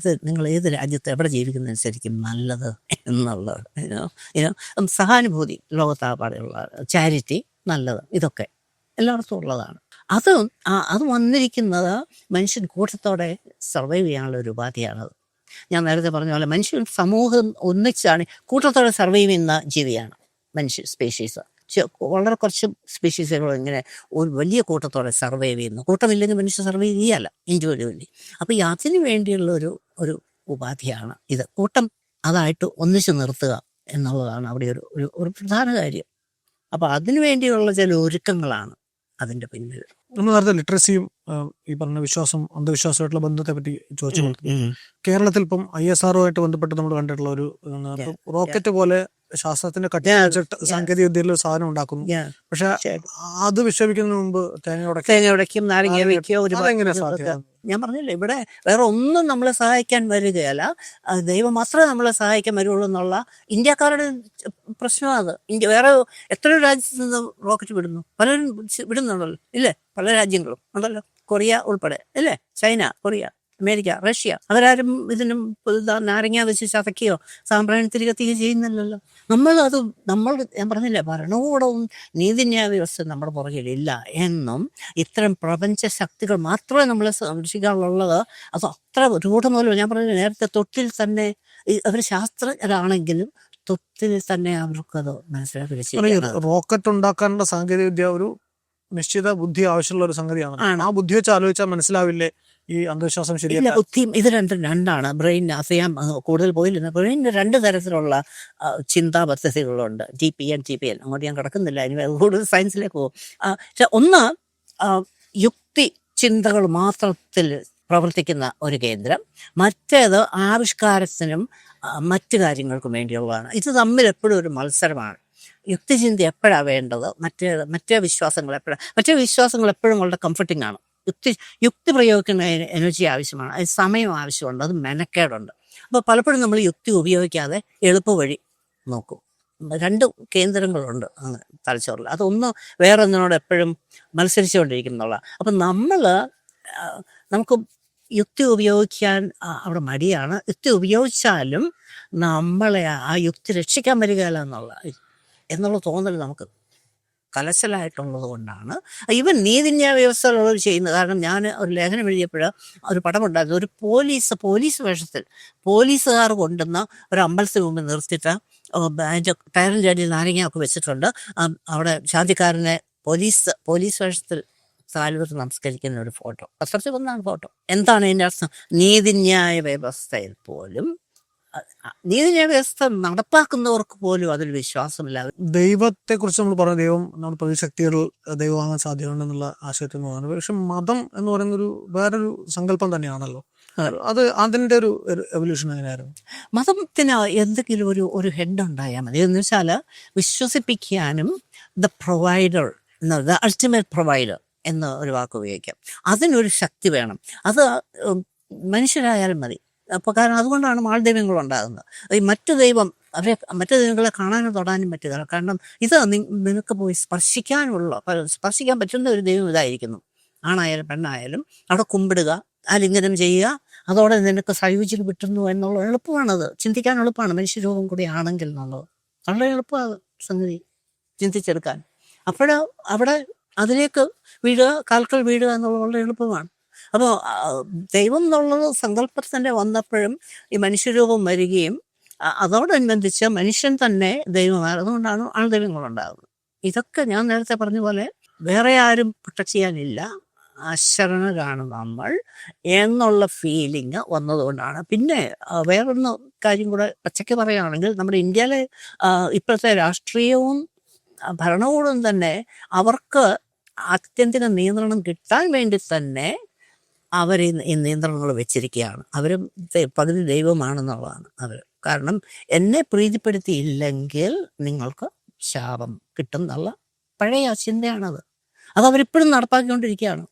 നിങ്ങൾ ഏത് രാജ്യത്ത് എവിടെ ജീവിക്കുന്നതനുസരിക്കും നല്ലത് എന്നുള്ളത്. സഹാനുഭൂതി ലോകത്താപാടെയുള്ള ചാരിറ്റി, നല്ലത്, ഇതൊക്കെ എല്ലായിടത്തും ഉള്ളതാണ്. അത് വന്നിരിക്കുന്നത് മനുഷ്യൻ കൂട്ടത്തോടെ സർവൈവ് ചെയ്യാനുള്ള ഒരു ഉപാധിയാണത്. ഞാൻ നേരത്തെ പറഞ്ഞ പോലെ മനുഷ്യൻ സമൂഹം ഒന്നിച്ചാണ് കൂട്ടത്തോടെ സർവൈവ് ചെയ്യുന്ന ജീവിയാണ് മനുഷ്യ സ്പീഷീസ്. വളരെ കുറച്ച് സ്പീഷീസുകൾ ഇങ്ങനെ ഒരു വലിയ കൂട്ടത്തോടെ സർവൈവ് ചെയ്യുന്നു. കൂട്ടമില്ലെങ്കിൽ മനുഷ്യ സർവൈവ് ചെയ്യല്ല ഇൻഡിവിജ്വലി. അപ്പോൾ ഈ അതിനു വേണ്ടിയുള്ള ഒരു ഉപാധിയാണ് ഇത്. കൂട്ടം അതായിട്ട് ഒന്നിച്ച് നിർത്തുക എന്നുള്ളതാണ് അവിടെ ഒരു പ്രധാന കാര്യം. അപ്പോൾ അതിനു വേണ്ടിയുള്ള ചില ഒരുക്കങ്ങളാണ് അതിൻ്റെ പിന്നിൽ. നമ്മൾ നേരത്തെ ലിറ്ററസിയും ഈ പറഞ്ഞ വിശ്വാസം അന്ധവിശ്വാസമായിട്ടുള്ള ബന്ധത്തെ പറ്റി ചോദിച്ചു. കേരളത്തിൽ ഇപ്പം ISRO-ആയിട്ട് ബന്ധപ്പെട്ട് നമ്മൾ കണ്ടിട്ടുള്ള ഒരു റോക്കറ്റ് പോലെ ശാസ്ത്രത്തിന്റെ കട്ടിച്ചിട്ട് സാങ്കേതിക വിദ്യയിൽ ഒരു സാധനം ഉണ്ടാക്കുന്നു. പക്ഷെ അത് വിക്ഷേപിക്കുന്നതിന് മുമ്പ് തേങ്ങ ഉടയ്ക്കും, നാരങ്ങ വെക്കുകയോ അതെങ്ങനെ സാധ്യത? ഞാൻ പറഞ്ഞില്ലേ, ഇവിടെ വേറെ ഒന്നും നമ്മളെ സഹായിക്കാൻ വരികയല്ല, ദൈവം മാത്രമേ നമ്മളെ സഹായിക്കാൻ വരുള്ളൂ എന്നുള്ള ഇന്ത്യക്കാരുടെ പ്രശ്നമാണ് അത്. വേറെ എത്രയോ രാജ്യത്ത് നിന്ന് റോക്കറ്റ് വിടുന്നു, പലരും വിടുന്നുണ്ടല്ലോ ഇല്ലേ, പല രാജ്യങ്ങളും ഉണ്ടല്ലോ, കൊറിയ ഉൾപ്പെടെ ഇല്ലേ, ചൈന, കൊറിയ, അമേരിക്ക, റഷ്യ, അവരാരും ഇതിനും നാരങ്ങ വെച്ച് ചതക്കുകയോ സാമ്പ്രായണത്തിൽ കത്തിക്കുകയോ ചെയ്യുന്നില്ലല്ലോ. ഞാൻ പറഞ്ഞില്ലേ, ഭരണകൂടവും നീതിന്യായ വ്യവസ്ഥ നമ്മുടെ പുറകിലില്ല എന്നും ഇത്തരം പ്രപഞ്ച ശക്തികൾ മാത്രമേ നമ്മളെ സംരക്ഷിക്കാനുള്ളത്. അത് അത്ര രൂഢമൂലം. ഞാൻ പറഞ്ഞില്ല നേരത്തെ, തൊട്ടിൽ തന്നെ അവർ ശാസ്ത്രജ്ഞരാണെങ്കിലും തൊട്ടിൽ തന്നെ അവർക്കത് മനസ്സിലാക്കി. റോക്കറ്റ് ഉണ്ടാക്കാനുള്ള സാങ്കേതിക വിദ്യ ഒരു നിശ്ചിത ബുദ്ധി ആവശ്യമുള്ള ഒരു സംഗതിയാണ്. ആ ബുദ്ധി വെച്ച് ആലോചിച്ചാൽ മനസ്സിലാവില്ലേ ഈ അന്ധവിശ്വാസം ശരിയല്ല? ബുദ്ധിയും ഇത് രണ്ടാണ്. ബ്രെയിൻ ചെയ്യാൻ കൂടുതൽ പോയില്ല. ബ്രെയിനിന് 2 തരത്തിലുള്ള ചിന്താ പദ്ധതികളുണ്ട്, GPN, TPN. അങ്ങോട്ട് ഞാൻ കിടക്കുന്നില്ല, ഇനി കൂടുതൽ സയൻസിലേക്ക് പോകും. ഒന്ന്, യുക്തി ചിന്തകൾ മാത്രത്തിൽ പ്രവർത്തിക്കുന്ന ഒരു കേന്ദ്രം, മറ്റേത് ആവിഷ്കാരത്തിനും മറ്റു കാര്യങ്ങൾക്കും വേണ്ടിയുള്ളതാണ്. ഇത് തമ്മിൽ എപ്പോഴും ഒരു മത്സരമാണ്. യുക്തിചിന്ത എപ്പോഴാണ് വേണ്ടത്, മറ്റേ വിശ്വാസങ്ങൾ എപ്പോഴും വളരെ കംഫർട്ടിംഗ് ആണ്. യുക്തി പ്രയോഗിക്കുന്ന എനർജി ആവശ്യമാണ്, അത് സമയം ആവശ്യമുണ്ട്, അത് മെനക്കേടുണ്ട്. അപ്പോൾ പലപ്പോഴും നമ്മൾ യുക്തി ഉപയോഗിക്കാതെ എളുപ്പവഴി നോക്കും. 2 കേന്ദ്രങ്ങളുണ്ട് തലച്ചോറിൽ, അതൊന്ന് വേറൊന്നിനോട് എപ്പോഴും മത്സരിച്ചുകൊണ്ടിരിക്കുന്നുള്ള. അപ്പം നമുക്ക് യുക്തി ഉപയോഗിക്കാൻ അവിടെ മടിയാണ്. യുക്തി ഉപയോഗിച്ചാലും നമ്മളെ ആ യുക്തി രക്ഷിക്കാൻ വരികയില്ല എന്നുള്ള തോന്നൽ നമുക്ക് കലശലായിട്ടുള്ളത് കൊണ്ടാണ് ഈവൻ നീതിന്യായ വ്യവസ്ഥകളോട് ചെയ്യുന്നത്. കാരണം ഞാൻ ഒരു ലേഖനം എഴുതിയപ്പോൾ ഒരു പടമുണ്ടായിരുന്നു, ഒരു പോലീസ് വേഷത്തിൽ പോലീസുകാർ കൊണ്ടുവന്ന ഒരു അമ്പലത്തിന് മുമ്പ് നിർത്തിയിട്ട് അതിൻ്റെ ടയറിൻ്റെ അടിയിൽ നാരങ്ങയൊക്കെ വെച്ചിട്ടുണ്ട്. അവിടെ ശാന്തിക്കാരനെ പോലീസ് വേഷത്തിൽ സാലുവർ നമസ്കരിക്കുന്ന ഒരു ഫോട്ടോ, പത്രത്തിൽ വന്നാണ് ഫോട്ടോ. എന്താണ് അതിൻ്റെ അർത്ഥം? നീതിന്യായ വ്യവസ്ഥയിൽ പോലും നീതിന്യായ വ്യവസ്ഥ നടപ്പാക്കുന്നവർക്ക് പോലും അതിൽ വിശ്വാസമില്ല. ദൈവത്തെ കുറിച്ച് നമ്മൾ പറഞ്ഞു, ദൈവം നമ്മുടെ പ്രതിശക്തികൾ ദൈവമാകാൻ സാധ്യതയുണ്ടെന്നുള്ള ആശയത്തിൽ നിന്ന് പറയുന്നത്. പക്ഷെ മതം എന്ന് പറയുന്നൊരു വേറൊരു സങ്കല്പം തന്നെയാണല്ലോ. അതിന്റെ ഒരു എവല്യൂഷൻ എങ്ങനെയായിരുന്നു? മതത്തിന് എന്തെങ്കിലും ഒരു ഹെഡ് ഉണ്ടായാൽ മതി. എന്ന് വെച്ചാൽ വിശ്വസിപ്പിക്കാനും the provider the ultimate provider എന്ന ഒരു വാക്ക് ഉപയോഗിക്കാം. അതിനൊരു ശക്തി വേണം. അത് മനുഷ്യരായാലും മതി. അപ്പോൾ കാരണം അതുകൊണ്ടാണ് മാൾദൈവങ്ങൾ ഉണ്ടാകുന്നത്. ഈ മറ്റു ദൈവങ്ങളെ കാണാനും തൊടാനും പറ്റുക. കാരണം ഇത് നിനക്ക് പോയി സ്പർശിക്കാൻ പറ്റുന്ന ഒരു ദൈവം ഇതായിരിക്കുന്നു. ആണായാലും പെണ്ണായാലും അവിടെ കുമ്പിടുക, ആലിംഗനം ചെയ്യുക, അതോടെ നിനക്ക് സായുജ്യം കിട്ടുന്നു എന്നുള്ള എളുപ്പമാണത്. ചിന്തിക്കാൻ എളുപ്പമാണ്, മനുഷ്യരൂപം കൂടി ആണെങ്കിൽ എന്നുള്ളത് വളരെ എളുപ്പമാണ് സംഗതി ചിന്തിച്ചെടുക്കാൻ. അവിടെ അതിലേക്ക് കാൽക്കൽ വീഴുക എന്നുള്ളത് വളരെ എളുപ്പമാണ്. അപ്പോൾ ദൈവം എന്നുള്ളത് സങ്കല്പത്തിൻ്റെ വന്നപ്പോഴും ഈ മനുഷ്യരൂപം വരികയും അതോടനുബന്ധിച്ച് മനുഷ്യൻ തന്നെ ദൈവമാണ്. അതുകൊണ്ടാണ് ആൾദൈവങ്ങളുണ്ടാകുന്നത്. ഇതൊക്കെ ഞാൻ നേരത്തെ പറഞ്ഞ പോലെ വേറെ ആരും പ്രൊട്ടക്ട് ചെയ്യാനില്ല, അശരണരാണ് നമ്മൾ എന്നുള്ള ഫീലിംഗ് വന്നതുകൊണ്ടാണ്. പിന്നെ വേറൊന്ന് കാര്യം കൂടെ പച്ചയ്ക്ക് പറയുകയാണെങ്കിൽ, നമ്മുടെ ഇന്ത്യയിലെ ഇപ്പോഴത്തെ രാഷ്ട്രീയവും ഭരണകൂടവും തന്നെ അവർക്ക് ആത്യന്തിക നിയന്ത്രണം കിട്ടാൻ വേണ്ടി തന്നെ അവർ ഈ നിയന്ത്രണങ്ങൾ വെച്ചിരിക്കുകയാണ്. അവരും പകുതി ദൈവമാണെന്നുള്ളതാണ് അവർ. കാരണം എന്നെ പ്രീതിപ്പെടുത്തിയില്ലെങ്കിൽ നിങ്ങൾക്ക് ശാപം കിട്ടും എന്നുള്ള പഴയ ചിന്തയാണത്. അതവരിപ്പോഴും നടപ്പാക്കിക്കൊണ്ടിരിക്കുകയാണ്.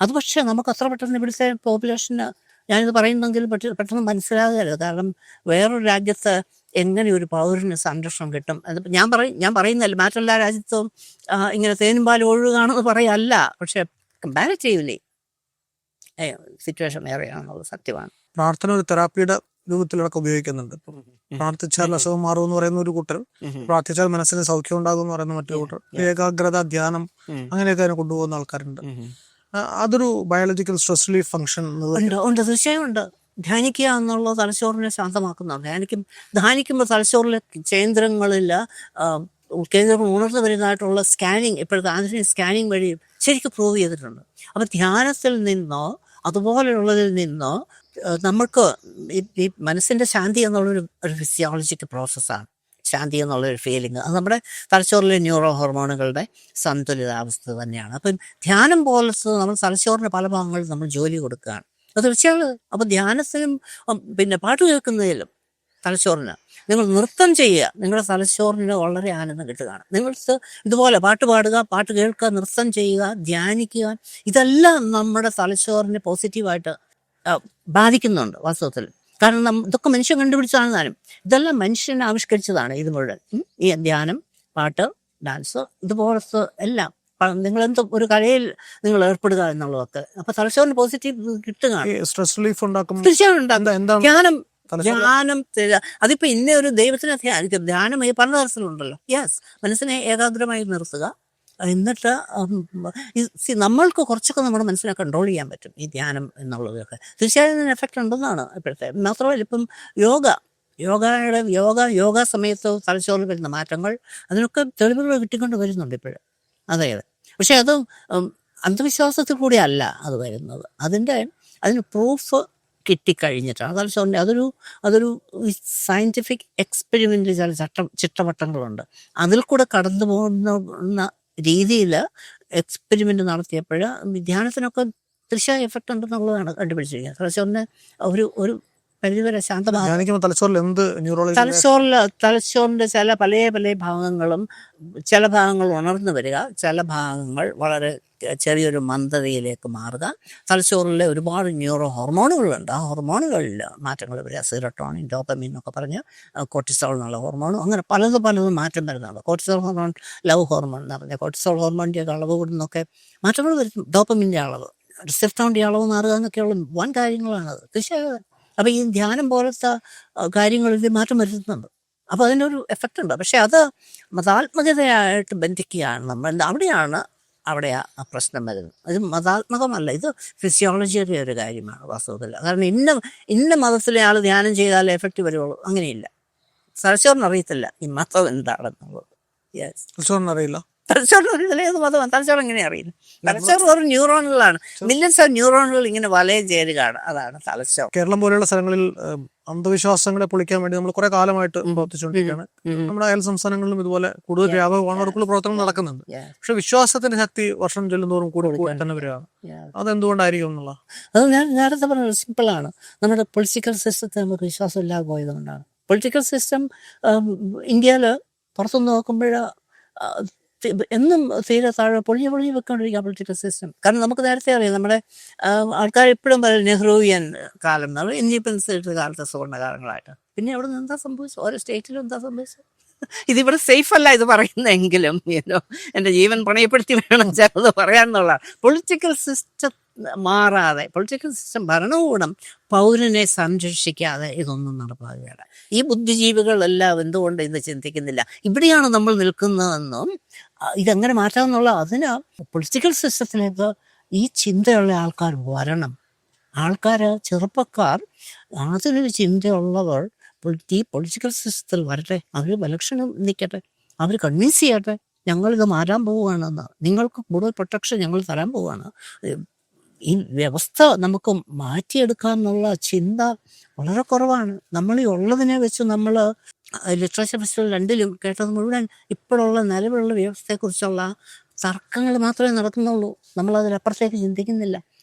അത് പക്ഷേ നമുക്ക് അത്ര പെട്ടെന്ന് ഇവിടുത്തെ പോപ്പുലേഷന് ഞാനിത് പറയുന്നെങ്കിൽ പെട്ടെന്ന് മനസ്സിലാകരുത്. കാരണം വേറൊരു രാജ്യത്ത് എങ്ങനെ ഒരു പൗരന് സംരക്ഷണം കിട്ടും? അതിപ്പോൾ ഞാൻ പറയുന്നല്ല, മറ്റെല്ലാ രാജ്യത്തും ഇങ്ങനെ തേനും പാലും ഒഴുകുകയാണെന്ന് പറയല്ല. പക്ഷെ കമ്പാരിറ്റീവ്ലി സിറ്റുവേഷൻ വേറെയാണെന്നുള്ളത് സത്യമാണ്. പ്രാർത്ഥന ഒരു തെറാപ്പിയുടെ രൂപത്തിലൊക്കെ ഉപയോഗിക്കുന്നുണ്ട്. പ്രാർത്ഥിച്ചാൽ അസുഖം മാറും എന്ന് പറയുന്ന ഒരു കൂട്ടർ, പ്രാർത്ഥിച്ചാൽ മനസ്സിന് സൗഖ്യം ഉണ്ടാകും എന്ന് പറയുന്ന മറ്റൊരു കൂട്ടർ, ഏകാഗ്രത, ധ്യാനം അങ്ങനെയൊക്കെ അതിനെ കൊണ്ടുപോകുന്ന ആൾക്കാരുണ്ട്. അതൊരു ബയോളജിക്കൽ സ്ട്രെസ് റിലീഫ് ഫംഗ്ഷൻ ഉണ്ട്, തീർച്ചയായും ഉണ്ട്. ധ്യാനിക്കുക എന്നുള്ളത് തലച്ചോറിനെ ശാന്തമാക്കുന്നതാണ്. ധ്യാനിക്കുമ്പോൾ തലച്ചോറിലെ കേന്ദ്രങ്ങളിൽ ഉണർന്നു വരുന്നതായിട്ടുള്ള സ്കാനിങ് ഇപ്പോഴത്തെ ആധുനിക സ്കാനിങ് വഴി ശരിക്കും പ്രൂവ് ചെയ്തിട്ടുണ്ട്. അപ്പോൾ ധ്യാനത്തിൽ നിന്നോ അതുപോലെയുള്ളതിൽ നിന്നോ നമുക്ക് ഈ മനസ്സിൻ്റെ ശാന്തി എന്നുള്ളൊരു ഫിസിയോളജിക്കൽ പ്രോസസ്സാണ്. ശാന്തി എന്നുള്ളൊരു ഫീലിംഗ് അത് നമ്മുടെ തലച്ചോറിലെ ന്യൂറോ ഹോർമോണുകളുടെ സന്തുലിതാവസ്ഥ തന്നെയാണ്. അപ്പം ധ്യാനം പോലത്തെ നമ്മൾ തലച്ചോറിൻ്റെ പല ഭാഗങ്ങളിൽ നമ്മൾ ജോലി കൊടുക്കുകയാണ്. അത് തീർച്ചയാണ്. അപ്പോൾ ധ്യാനത്തിനും പിന്നെ പാട്ട് കേൾക്കുന്നതിലും തലച്ചോറിന് നിങ്ങൾ നൃത്തം ചെയ്യുക, നിങ്ങളുടെ തലച്ചോറിന് വളരെ ആനന്ദം കിട്ടുകയാണ്. നിങ്ങൾ ഇതുപോലെ പാട്ട് പാടുക, പാട്ട് കേൾക്കുക, നൃത്തം ചെയ്യുക, ധ്യാനിക്കുക, ഇതെല്ലാം നമ്മുടെ തലച്ചോറിനെ പോസിറ്റീവായിട്ട് ബാധിക്കുന്നുണ്ട് വാസ്തവത്തിൽ. കാരണം ഇതൊക്കെ മനുഷ്യൻ കണ്ടുപിടിച്ചതാണ് താനും. ഇതെല്ലാം മനുഷ്യൻ ആവിഷ്കരിച്ചതാണ് ഇത് മുഴുവൻ. ഈ ധ്യാനം, പാട്ട്, ഡാൻസ്, ഇതുപോലത്തെ എല്ലാം നിങ്ങളെന്തോ ഒരു കലയിൽ നിങ്ങൾ ഏർപ്പെടുക എന്നുള്ളതൊക്കെ അപ്പൊ തലച്ചോറിന് പോസിറ്റീവ് കിട്ടുകയാണ്. സ്ട്രെസ് റിലീഫ് ഉണ്ടാക്കും. തീർച്ചയായും ഉണ്ടാകും. ധ്യാനം അതിപ്പോ ഇന്ന ഒരു ദൈവത്തിനെ ധ്യാനിക്കും. ധ്യാനം ഈ പല തരത്തിലുണ്ടല്ലോ. യെസ്, മനസ്സിനെ ഏകാഗ്രമായി നിർത്തുക. എന്നിട്ട് നമ്മൾക്ക് കുറച്ചൊക്കെ നമ്മുടെ മനസ്സിനെ കൺട്രോൾ ചെയ്യാൻ പറ്റും ഈ ധ്യാനം എന്നുള്ളതൊക്കെ. തീർച്ചയായും ഇതിന് എഫക്റ്റ് ഉണ്ടെന്നാണ് ഇപ്പോഴത്തെ. മാത്രമല്ല ഇപ്പം യോഗ സമയത്ത് തലച്ചോറിൽ വരുന്ന മാറ്റങ്ങൾ, അതിനൊക്കെ തെളിവുകൾ കിട്ടിക്കൊണ്ട് വരുന്നുണ്ട് ഇപ്പോഴും. അതെ. പക്ഷെ അത് അന്ധവിശ്വാസത്തിൽ കൂടി അല്ല അത് വരുന്നത്. അതിന് പ്രൂഫ് കിട്ടിക്കഴിഞ്ഞിട്ടാണ് തലച്ചോറിൻ്റെ അതൊരു സയൻറ്റിഫിക് എക്സ്പെരിമെൻ്റ് ചില ചിട്ടവട്ടങ്ങളുണ്ട്. അതിൽ കൂടെ കടന്നു പോകുന്ന രീതിയിൽ എക്സ്പെരിമെൻ്റ് നടത്തിയപ്പോൾ ധ്യാനത്തിനൊക്കെ തീർച്ചയായും എഫക്റ്റ് ഉണ്ടെന്നുള്ളതാണ് കണ്ടുപിടിച്ചിരിക്കുന്നത്. തലച്ചോറിന് ഒരു പരിധിവരെ ശാന്തമാകും. തലച്ചോറിന്റെ പല ഭാഗങ്ങളും ചില ഭാഗങ്ങൾ ഉണർന്നു വരിക, ചില ഭാഗങ്ങൾ വളരെ ചെറിയൊരു മന്ദതയിലേക്ക് മാറുക. തലച്ചോറിലെ ഒരുപാട് ന്യൂറോ ഹോർമോണുകളുണ്ട്. ആ ഹോർമോണുകളിൽ മാറ്റങ്ങൾ വരിക. സെറോട്ടോണിൻ, ഡോപ്പമിൻ എന്നൊക്കെ പറഞ്ഞ് കോർട്ടിസോൾ എന്നുള്ള ഹോർമോണും അങ്ങനെ പലതും മാറ്റം വരുന്നുണ്ട്. കോർട്ടിസോൾ ഹോർമോൺ ലവ് ഹോർമോൺ എന്ന് പറഞ്ഞാൽ കോർട്ടിസോൾ ഹോർമോണിൻ്റെ അളവ് കൂടുന്നൊക്കെ മാറ്റങ്ങൾ വരും. ഡോപ്പമിൻ്റെ അളവ്, റിസെപ്റ്റോണിൻ്റെ അളവ് മാറുക എന്നൊക്കെയുള്ള വൻ കാര്യങ്ങളാണത്. തീർച്ചയായും അപ്പം ഈ ധ്യാനം പോലത്തെ കാര്യങ്ങളിൽ മാറ്റം വരുത്തുന്നുണ്ട്. അപ്പോൾ അതിനൊരു എഫക്റ്റ് ഉണ്ട്. പക്ഷെ അത് മതാത്മകതയായിട്ട് ബന്ധിക്കുകയാണ് നമ്മൾ. അവിടെ ആ പ്രശ്നം വരുന്നത്. ഇത് മതാത്മകമല്ല, ഇത് ഫിസിയോളജിയുടെ ഒരു കാര്യമാണ് വാസ്തവത്തിൽ. കാരണം ഇന്ന മതത്തിലെ ആൾ ധ്യാനം ചെയ്താലേ എഫക്റ്റ് വരുള്ളൂ, അങ്ങനെയില്ല. തലച്ചോറിന് അറിയത്തില്ല ഈ മതം എന്താണെന്നുള്ളത്. അറിയില്ല. തലച്ചോറിന് ഏത് മതമാണ്? തലച്ചോറ് എങ്ങനെ അറിയില്ല? തലച്ചോറ് ഒരു ന്യൂറോണുകളാണ്. മില്യൻസ് ഓഫ് ന്യൂറോണുകൾ ഇങ്ങനെ വലയം ചേരുകയാണ്. അതാണ് തലച്ചോറ്. കേരളം പോലെയുള്ള സ്ഥലങ്ങളിൽ അന്ധവിശ്വാസങ്ങളെ പൊളിക്കാൻ വേണ്ടി നമ്മൾ കുറെ കാലമായിട്ട് പ്രവർത്തിച്ചുകൊണ്ടിരിക്കുകയാണ്. നമ്മുടെ അയൽ സംസ്ഥാനങ്ങളിലും ഇതുപോലെ കൂടുതൽ വ്യാപകമാണ് പ്രവർത്തനം നടക്കുന്നുണ്ട്. പക്ഷെ വിശ്വാസത്തിന്റെ ശക്തി വർഷം ചെല്ലുന്നതോറും കൂടി തന്നെ വരികയാണ്. അതെന്തുകൊണ്ടായിരിക്കും എന്നുള്ള അത് ഞാൻ നേരത്തെ പറഞ്ഞത് സിമ്പിളാണ്. നമ്മുടെ പൊളിറ്റിക്കൽ സിസ്റ്റത്തിൽ നമുക്ക് വിശ്വാസം ഇല്ലാതെ പോയതുകൊണ്ടാണ്. പൊളിറ്റിക്കൽ സിസ്റ്റം ഇന്ത്യയിൽ പുറത്തുനിന്ന് നോക്കുമ്പോൾ എന്നും തീരെ താഴെ പൊളിഞ്ഞ് വെക്കൊണ്ടിരിക്കുക പൊളിറ്റിക്കൽ സിസ്റ്റം. കാരണം നമുക്ക് നേരത്തെ അറിയാം, നമ്മുടെ ആൾക്കാർ എപ്പോഴും പറയും നെഹ്റുവിയൻ കാലം എന്നുള്ള ഇൻഡിപെൻഡൻസ് കാലത്തെ സുവർണ്ണകാലങ്ങളായിട്ട്. പിന്നെ അവിടെ നിന്ന് എന്താ സംഭവിച്ചത്? ഓരോ സ്റ്റേറ്റിലും എന്താ സംഭവിച്ചത്? ഇതിവിടെ സേഫ് അല്ല ഇത് പറയുന്നെങ്കിലും എൻ്റെ ജീവൻ പണയപ്പെടുത്തി വേണം ചിലത് പറയാമെന്നുള്ള. പൊളിറ്റിക്കൽ സിസ്റ്റം മാറാതെ, പൊളിറ്റിക്കൽ സിസ്റ്റം ഭരണകൂടം പൗരനെ സംരക്ഷിക്കാതെ ഇതൊന്നും നടപ്പാകുകയില്ല. ഈ ബുദ്ധിജീവികളെല്ലാം എന്തുകൊണ്ട് ഇന്ന് ചിന്തിക്കുന്നില്ല? ഇവിടെയാണ് നമ്മൾ നിൽക്കുന്നതെന്നും ഇതെങ്ങനെ മാറ്റാമെന്നുള്ള അതിന് പൊളിറ്റിക്കൽ സിസ്റ്റത്തിലേക്ക് ഈ ചിന്തയുള്ള ആൾക്കാർ വരണം. ചെറുപ്പക്കാർ അതിനൊരു ചിന്തയുള്ളവർ ഈ പൊളിറ്റിക്കൽ സിസ്റ്റത്തിൽ വരട്ടെ. അവർ ഇലക്ഷനും നിൽക്കട്ടെ, അവർ കൺവിൻസ് ചെയ്യട്ടെ, ഞങ്ങളിത് മാറാൻ പോവുകയാണെന്ന്, നിങ്ങൾക്ക് കൂടുതൽ പ്രൊട്ടക്ഷൻ ഞങ്ങൾ തരാൻ പോവുകയാണ്, ഈ വ്യവസ്ഥ നമുക്ക് മാറ്റിയെടുക്കാമെന്നുള്ള ചിന്ത വളരെ കുറവാണ്. നമ്മൾ ഈ ഉള്ളതിനെ വെച്ച് നമ്മൾ ലിറ്ററേച്ചർ ഫെസ്റ്റിവൽ 2 കേട്ടത് മുഴുവൻ ഇപ്പോഴുള്ള നിലവിലുള്ള വ്യവസ്ഥയെക്കുറിച്ചുള്ള തർക്കങ്ങൾ മാത്രമേ നടക്കുന്നുള്ളൂ. നമ്മളതിനപ്പുറത്തേക്ക് ചിന്തിക്കുന്നില്ല.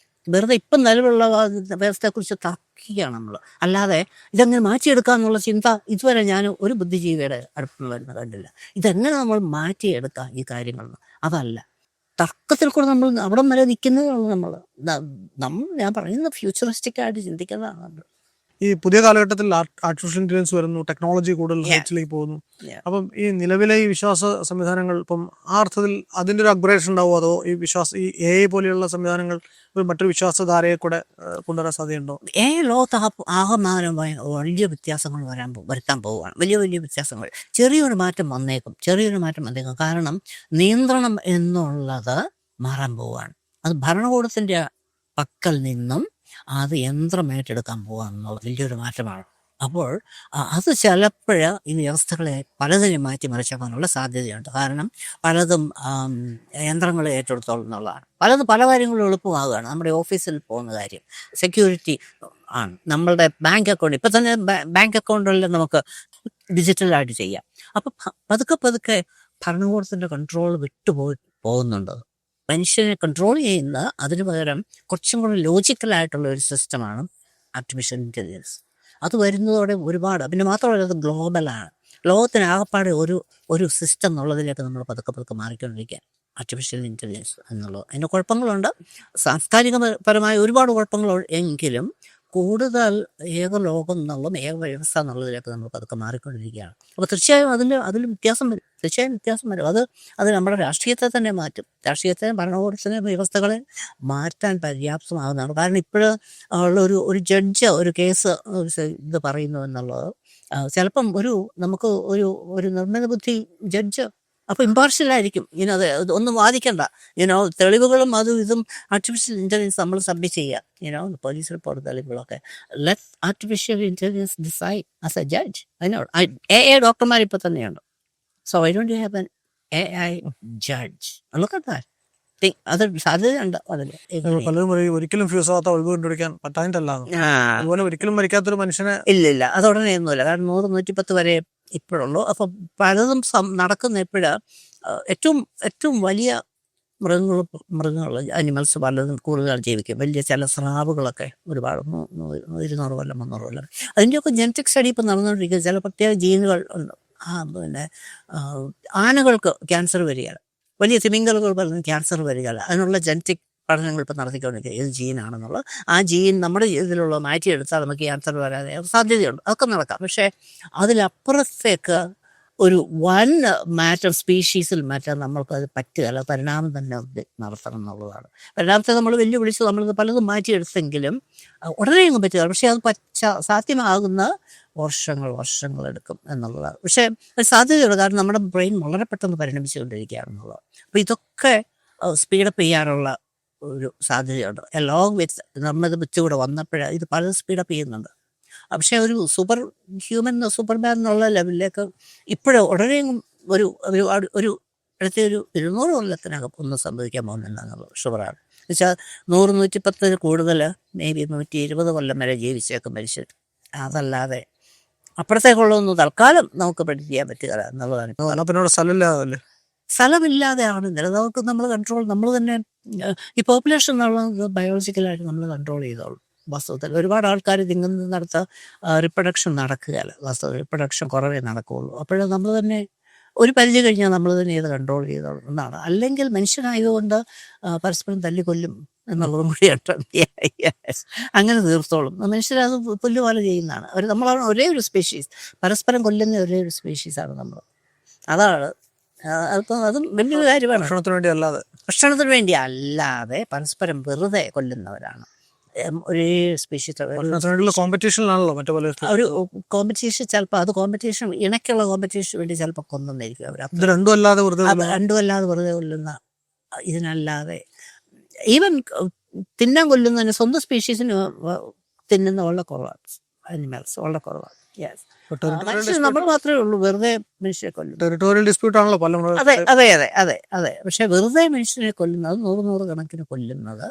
വെറുതെ ഇപ്പം നിലവിലുള്ള വ്യവസ്ഥയെക്കുറിച്ച് തർക്കിക്കുകയാണ് നമ്മൾ. അല്ലാതെ ഇതെങ്ങനെ മാറ്റിയെടുക്കാമെന്നുള്ള ചിന്ത ഇതുവരെ ഞാൻ ഒരു ബുദ്ധിജീവിയുടെ അടുത്ത് വരുന്ന കണ്ടില്ല. ഇതെങ്ങനെ നമ്മൾ മാറ്റിയെടുക്കാം ഈ കാര്യങ്ങൾ, അതല്ല. തർക്കത്തിൽ കൂടെ നമ്മൾ അവിടം വരെ നിൽക്കുന്നതേ ഉള്ളൂ. ഞാൻ പറയുന്നത് ഫ്യൂച്ചറിസ്റ്റിക് ആയിട്ട് ചിന്തിക്കുന്നതാണ്. ഈ പുതിയ കാലഘട്ടത്തിൽ ആർട്ടിഫിഷ്യൽ ഇന്റലിജൻസ് വരുന്നു, ടെക്നോളജി കൂടുതൽ ഹൈറ്റിലേക്ക് പോകുന്നു. അപ്പം ഈ നിലവിലെ ഈ വിശ്വാസ സംവിധാനങ്ങൾ ഇപ്പം ആ അർത്ഥത്തിൽ അതിൻ്റെ ഒരു അപ്ഗ്രേഡേഷൻ ഉണ്ടാവുമോ? അതോ ഈ AI പോലെയുള്ള സംവിധാനങ്ങൾ മറ്റൊരു വിശ്വാസധാരയെ കൂടെ കൊണ്ടുവരാൻ സാധ്യതയുണ്ടോ? ലോകത്ത് ആകമാനമായ വലിയ വ്യത്യാസങ്ങൾ വരുത്താൻ പോവുകയാണ്. വലിയ വ്യത്യാസങ്ങൾ, ചെറിയൊരു മാറ്റം വന്നേക്കും. കാരണം നിയന്ത്രണം എന്നുള്ളത് മാറാൻ പോവുകയാണ്. അത് ഭരണകൂടത്തിൻ്റെ പക്കൽ നിന്നും അത് യന്ത്രം ഏറ്റെടുക്കാൻ പോകാമെന്നുള്ള വലിയൊരു മാറ്റമാണ്. അപ്പോൾ അത് ചിലപ്പോൾ ഈ വ്യവസ്ഥകളെ പലതിനെ മാറ്റി മറിച്ചേക്കാനുള്ള സാധ്യതയുണ്ട്. കാരണം പലതും യന്ത്രങ്ങൾ ഏറ്റെടുത്തോളും എന്നുള്ളതാണ്. പല കാര്യങ്ങളും എളുപ്പമാകുകയാണ്. നമ്മുടെ ഓഫീസിൽ പോകുന്ന കാര്യം സെക്യൂരിറ്റി ആണ്. നമ്മളുടെ ബാങ്ക് അക്കൗണ്ട് ഇപ്പം തന്നെ ബാങ്ക് അക്കൗണ്ടുകളിൽ നമുക്ക് ഡിജിറ്റലായിട്ട് ചെയ്യാം. അപ്പം പതുക്കെ ഭരണകൂടത്തിൻ്റെ കൺട്രോൾ പോകുന്നുണ്ട്. മനുഷ്യനെ കൺട്രോൾ ചെയ്യുന്ന അതിന് പകരം കുറച്ചും കൂടി ലോജിക്കലായിട്ടുള്ള ഒരു സിസ്റ്റമാണ് ആർട്ടിഫിഷ്യൽ ഇൻ്റലിജൻസ്. അത് വരുന്നതോടെ ഒരുപാട്, പിന്നെ മാത്രമല്ല അത് ഗ്ലോബലാണ്. ലോകത്തിനാകപ്പാടെ ഒരു സിസ്റ്റം എന്നുള്ളതിലേക്ക് നമ്മൾ പതുക്കെ പതുക്കെ മാറിക്കൊണ്ടിരിക്കുക. ആർട്ടിഫിഷ്യൽ ഇൻ്റലിജൻസ് എന്നുള്ളത് അതിന് കുഴപ്പങ്ങളുണ്ട്, സാംസ്കാരികപരമായ ഒരുപാട് കുഴപ്പങ്ങൾ എങ്കിലും കൂടുതൽ ഏകലോകം എന്നുള്ളതും ഏക വ്യവസ്ഥ എന്നുള്ളതിലേക്ക് നമ്മൾ പതുക്കെ മാറിക്കൊണ്ടിരിക്കുകയാണ്. അപ്പോൾ തീർച്ചയായും അതിൽ വ്യത്യാസം വരും, തീർച്ചയായും വ്യത്യാസം വരും. അത് നമ്മുടെ രാഷ്ട്രീയത്തെ തന്നെ മാറ്റും, രാഷ്ട്രീയത്തെ ഭരണകൂടത്തിലെ വ്യവസ്ഥകളെ മാറ്റാൻ പര്യാപ്തമാകുന്നതാണ്. കാരണം ഇപ്പോഴ് ഉള്ള ഒരു ജഡ്ജ് ഒരു കേസ് ഇത് പറയുന്നു എന്നുള്ളത് ചിലപ്പം നമുക്ക് ഒരു നിർമ്മിത ബുദ്ധി ജഡ്ജ് അപ്പോൾ ഇമ്പാർഷ്യലായിരിക്കും. അത് ഒന്നും വാദിക്കണ്ട, തെളിവുകളും അതും ഇതും ആർട്ടിഫിഷ്യൽ ഇൻ്റലിജൻസ് നമ്മൾ സബ്മിറ്റ് ചെയ്യുക, പോലീസ് റിപ്പോർട്ട് തെളിവുകളൊക്കെ. Let artificial intelligence decide as a judge. അതിനോട് AI ഡോക്ടർമാർ ഇപ്പോൾ തന്നെയുണ്ട്. So I don't have an AI judge. Look at that. അത് സാധ്യതയുണ്ട് അതിൽ. പലരും ഒരിക്കലും ഫ്യൂസ് ആവാത്ത ഒഴിവ് കണ്ടുപിടിക്കാൻ പറ്റാനിട്ടല്ല, അതുപോലെ ഒരിക്കലും മരിക്കാത്തൊരു മനുഷ്യനെ ഇല്ല, അത് ഉടനെ ഒന്നുമില്ല. കാരണം 100-110 വരെ ഇപ്പോഴുള്ളൂ. അപ്പം പലതും നടക്കുന്ന എപ്പോഴാണ് ഏറ്റവും വലിയ മൃഗങ്ങൾ അനിമൽസ് പലതും കൂടുതൽ ജീവിക്കും. വലിയ ചില സ്രാവുകളൊക്കെ ഒരുപാട് 200 കൊല്ലം 300 കൊല്ലം അതിൻ്റെയൊക്കെ ജനറ്റിക് സ്റ്റഡി ഇപ്പം നടന്നുകൊണ്ടിരിക്കുക. ചില പ്രത്യേക ജീനുകൾ ഉണ്ട്. പിന്നെ ആനകൾക്ക് ക്യാൻസർ വരികയാണ്, വലിയ തിമിംഗലുകൾ പറഞ്ഞ് ക്യാൻസർ വരികയല്ല. അതിനുള്ള ജനറ്റിക് പഠനങ്ങൾ ഇപ്പം നടത്തിക്കൊണ്ടിരിക്കുക, ഏത് ജീനാണെന്നുള്ളത്. ആ ജീൻ നമ്മുടെ ഇതിലുള്ള മാറ്റിയെടുത്താൽ നമുക്ക് ക്യാൻസർ വരാതെ സാധ്യതയുണ്ട്, അതൊക്കെ നടക്കാം. പക്ഷേ അതിലപ്പുറത്തേക്ക് ഒരു വൻ മാറ്റം, സ്പീഷീസിൽ മാറ്റാൻ നമ്മൾക്കത് പറ്റുകയല്ല. പരിണാമം തന്നെ നടത്തണം എന്നുള്ളതാണ്. പരിണാമത്തെ നമ്മൾ വെല്ലുവിളിച്ച് നമ്മളിത് പലതും മാറ്റിയെടുത്തെങ്കിലും ഉടനെയൊന്നും പറ്റുക, പക്ഷേ അത് സാധ്യമാകുന്ന വർഷങ്ങളെടുക്കും എന്നുള്ളതാണ്. പക്ഷേ അത് സാധ്യതയുള്ളൂ, കാരണം നമ്മുടെ ബ്രെയിൻ വളരെ പെട്ടെന്ന് പരിണമിച്ചുകൊണ്ടിരിക്കുകയാണെന്നുള്ളത്. അപ്പോൾ ഇതൊക്കെ സ്പീഡപ്പ് ചെയ്യാനുള്ള ഒരു സാധ്യതയുണ്ട്. എലോങ് വിത്ത് നിർമ്മിത ബുദ്ധി കൂടെ വന്നപ്പോഴേ ഇത് പലതും സ്പീഡപ്പ് ചെയ്യുന്നുണ്ട്. പക്ഷേ ഒരു സൂപ്പർമാൻ എന്നുള്ള ലെവലിലേക്ക് ഇപ്പോഴും ഉടനെയും ഒരു 200 കൊല്ലത്തിനകം ഒന്നും സംഭവിക്കാൻ പോകുന്നില്ല എന്നുള്ളത് ഷുവറാണ്. എന്നുവെച്ചാൽ 100-110 കൂടുതൽ മേ ബി 120 കൊല്ലം വരെ ജീവിച്ചേക്കും മനുഷ്യർ. അതല്ലാതെ അപ്പുറത്തേക്കുള്ളതൊന്നും തൽക്കാലം നമുക്ക് പ്രഡിക്റ്റ് ചെയ്യാൻ പറ്റുക എന്നുള്ളതാണ്. സ്ഥലമില്ലാതെയാണ് നമുക്ക് നമ്മൾ തന്നെ ഈ പോപ്പുലേഷൻ എന്നുള്ളത് ബയോളജിക്കലായിട്ട് നമ്മൾ കൺട്രോൾ ചെയ്തോളും. വാസ്തവത്തിൽ ഒരുപാട് ആൾക്കാർ തിങ്ങുന്നിടത്ത് റിപ്രൊഡക്ഷൻ നടക്കുകയല്ല, വാസ്തവത്തിൽ റിപ്രൊഡക്ഷൻ കുറവേ നടക്കുകയുള്ളൂ. അപ്പോഴും നമ്മൾ തന്നെ ഒരു പരിധി കഴിഞ്ഞാൽ നമ്മൾ തന്നെ ഇത് കൺട്രോൾ ചെയ്തോളും എന്നാണ്. അല്ലെങ്കിൽ മനുഷ്യനായതുകൊണ്ട് പരസ്പരം തല്ലിക്കൊല്ലും എന്നുള്ളതും കൂടിയാണ്. അങ്ങനെ തീർത്തോളും. മനുഷ്യരത് പുല്ലുപോലെ ചെയ്യുന്നതാണ്. നമ്മളാണ് ഒരേ ഒരു സ്പീഷീസ്, പരസ്പരം കൊല്ലുന്ന ഒരേ ഒരു സ്പീഷീസാണ് നമ്മൾ. അതാണ് അതും വലിയൊരു കാര്യമാണ്. ഭക്ഷണത്തിന് വേണ്ടി അല്ലാതെ പരസ്പരം വെറുതെ കൊല്ലുന്നവരാണ് ഒരേ സ്പീഷീസ്. കോമ്പറ്റീഷനിലാണല്ലോ മറ്റേ പോലെ ഒരു കോമ്പറ്റീഷൻ, ചിലപ്പോൾ അത് കോമ്പറ്റീഷൻ ഇണക്കുള്ള കോമ്പറ്റീഷന് വേണ്ടി ചിലപ്പോൾ കൊന്നിരിക്കും അവർ. രണ്ടും അല്ലാതെ വെറുതെ കൊല്ലുന്ന ഇതിനല്ലാതെ ഈവൻ തിന്നാൻ കൊല്ലുന്നതിന് സ്വന്തം സ്പീഷീസിന് തിന്നുന്ന വളരെ കുറവാണ്, അനിമൽസ് വളരെ കുറവാണ്. മനുഷ്യർ നമ്മൾ മാത്രമേ ഉള്ളൂ വെറുതെ മനുഷ്യരെ കൊല്ലും. ടെറിട്ടോറിയൽ ഡിസ്പ്യൂട്ട് ആണല്ലോ പല. അതെ. പക്ഷെ വെറുതെ മനുഷ്യനെ കൊല്ലുന്നത് 100 കണക്കിന് കൊല്ലുന്നത്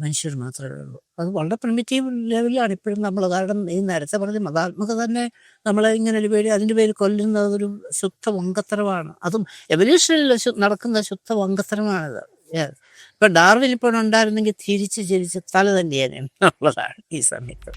മനുഷ്യർ മാത്രമേ ഉള്ളൂ. അത് വളരെ പ്രിമിറ്റീവ് ലെവലിലാണ് ഇപ്പോഴും നമ്മൾ. കാരണം ഈ നേരത്തെ പറഞ്ഞ മതാത്മക തന്നെ നമ്മളെ ഇങ്ങനെ അതിൻ്റെ പേര് കൊല്ലുന്നത് ഒരു ശുദ്ധ വങ്കത്തരമാണ്. അതും എവല്യൂഷനിൽ നടക്കുന്ന ശുദ്ധ വങ്കത്തരമാണിത്. ഇപ്പം ഡാർവിൻ ഇപ്പോൾ ഉണ്ടായിരുന്നെങ്കിൽ തിരിച്ച് തല തന്നെയാണ് എന്നുള്ളതാണ് ഈ സമയത്ത്.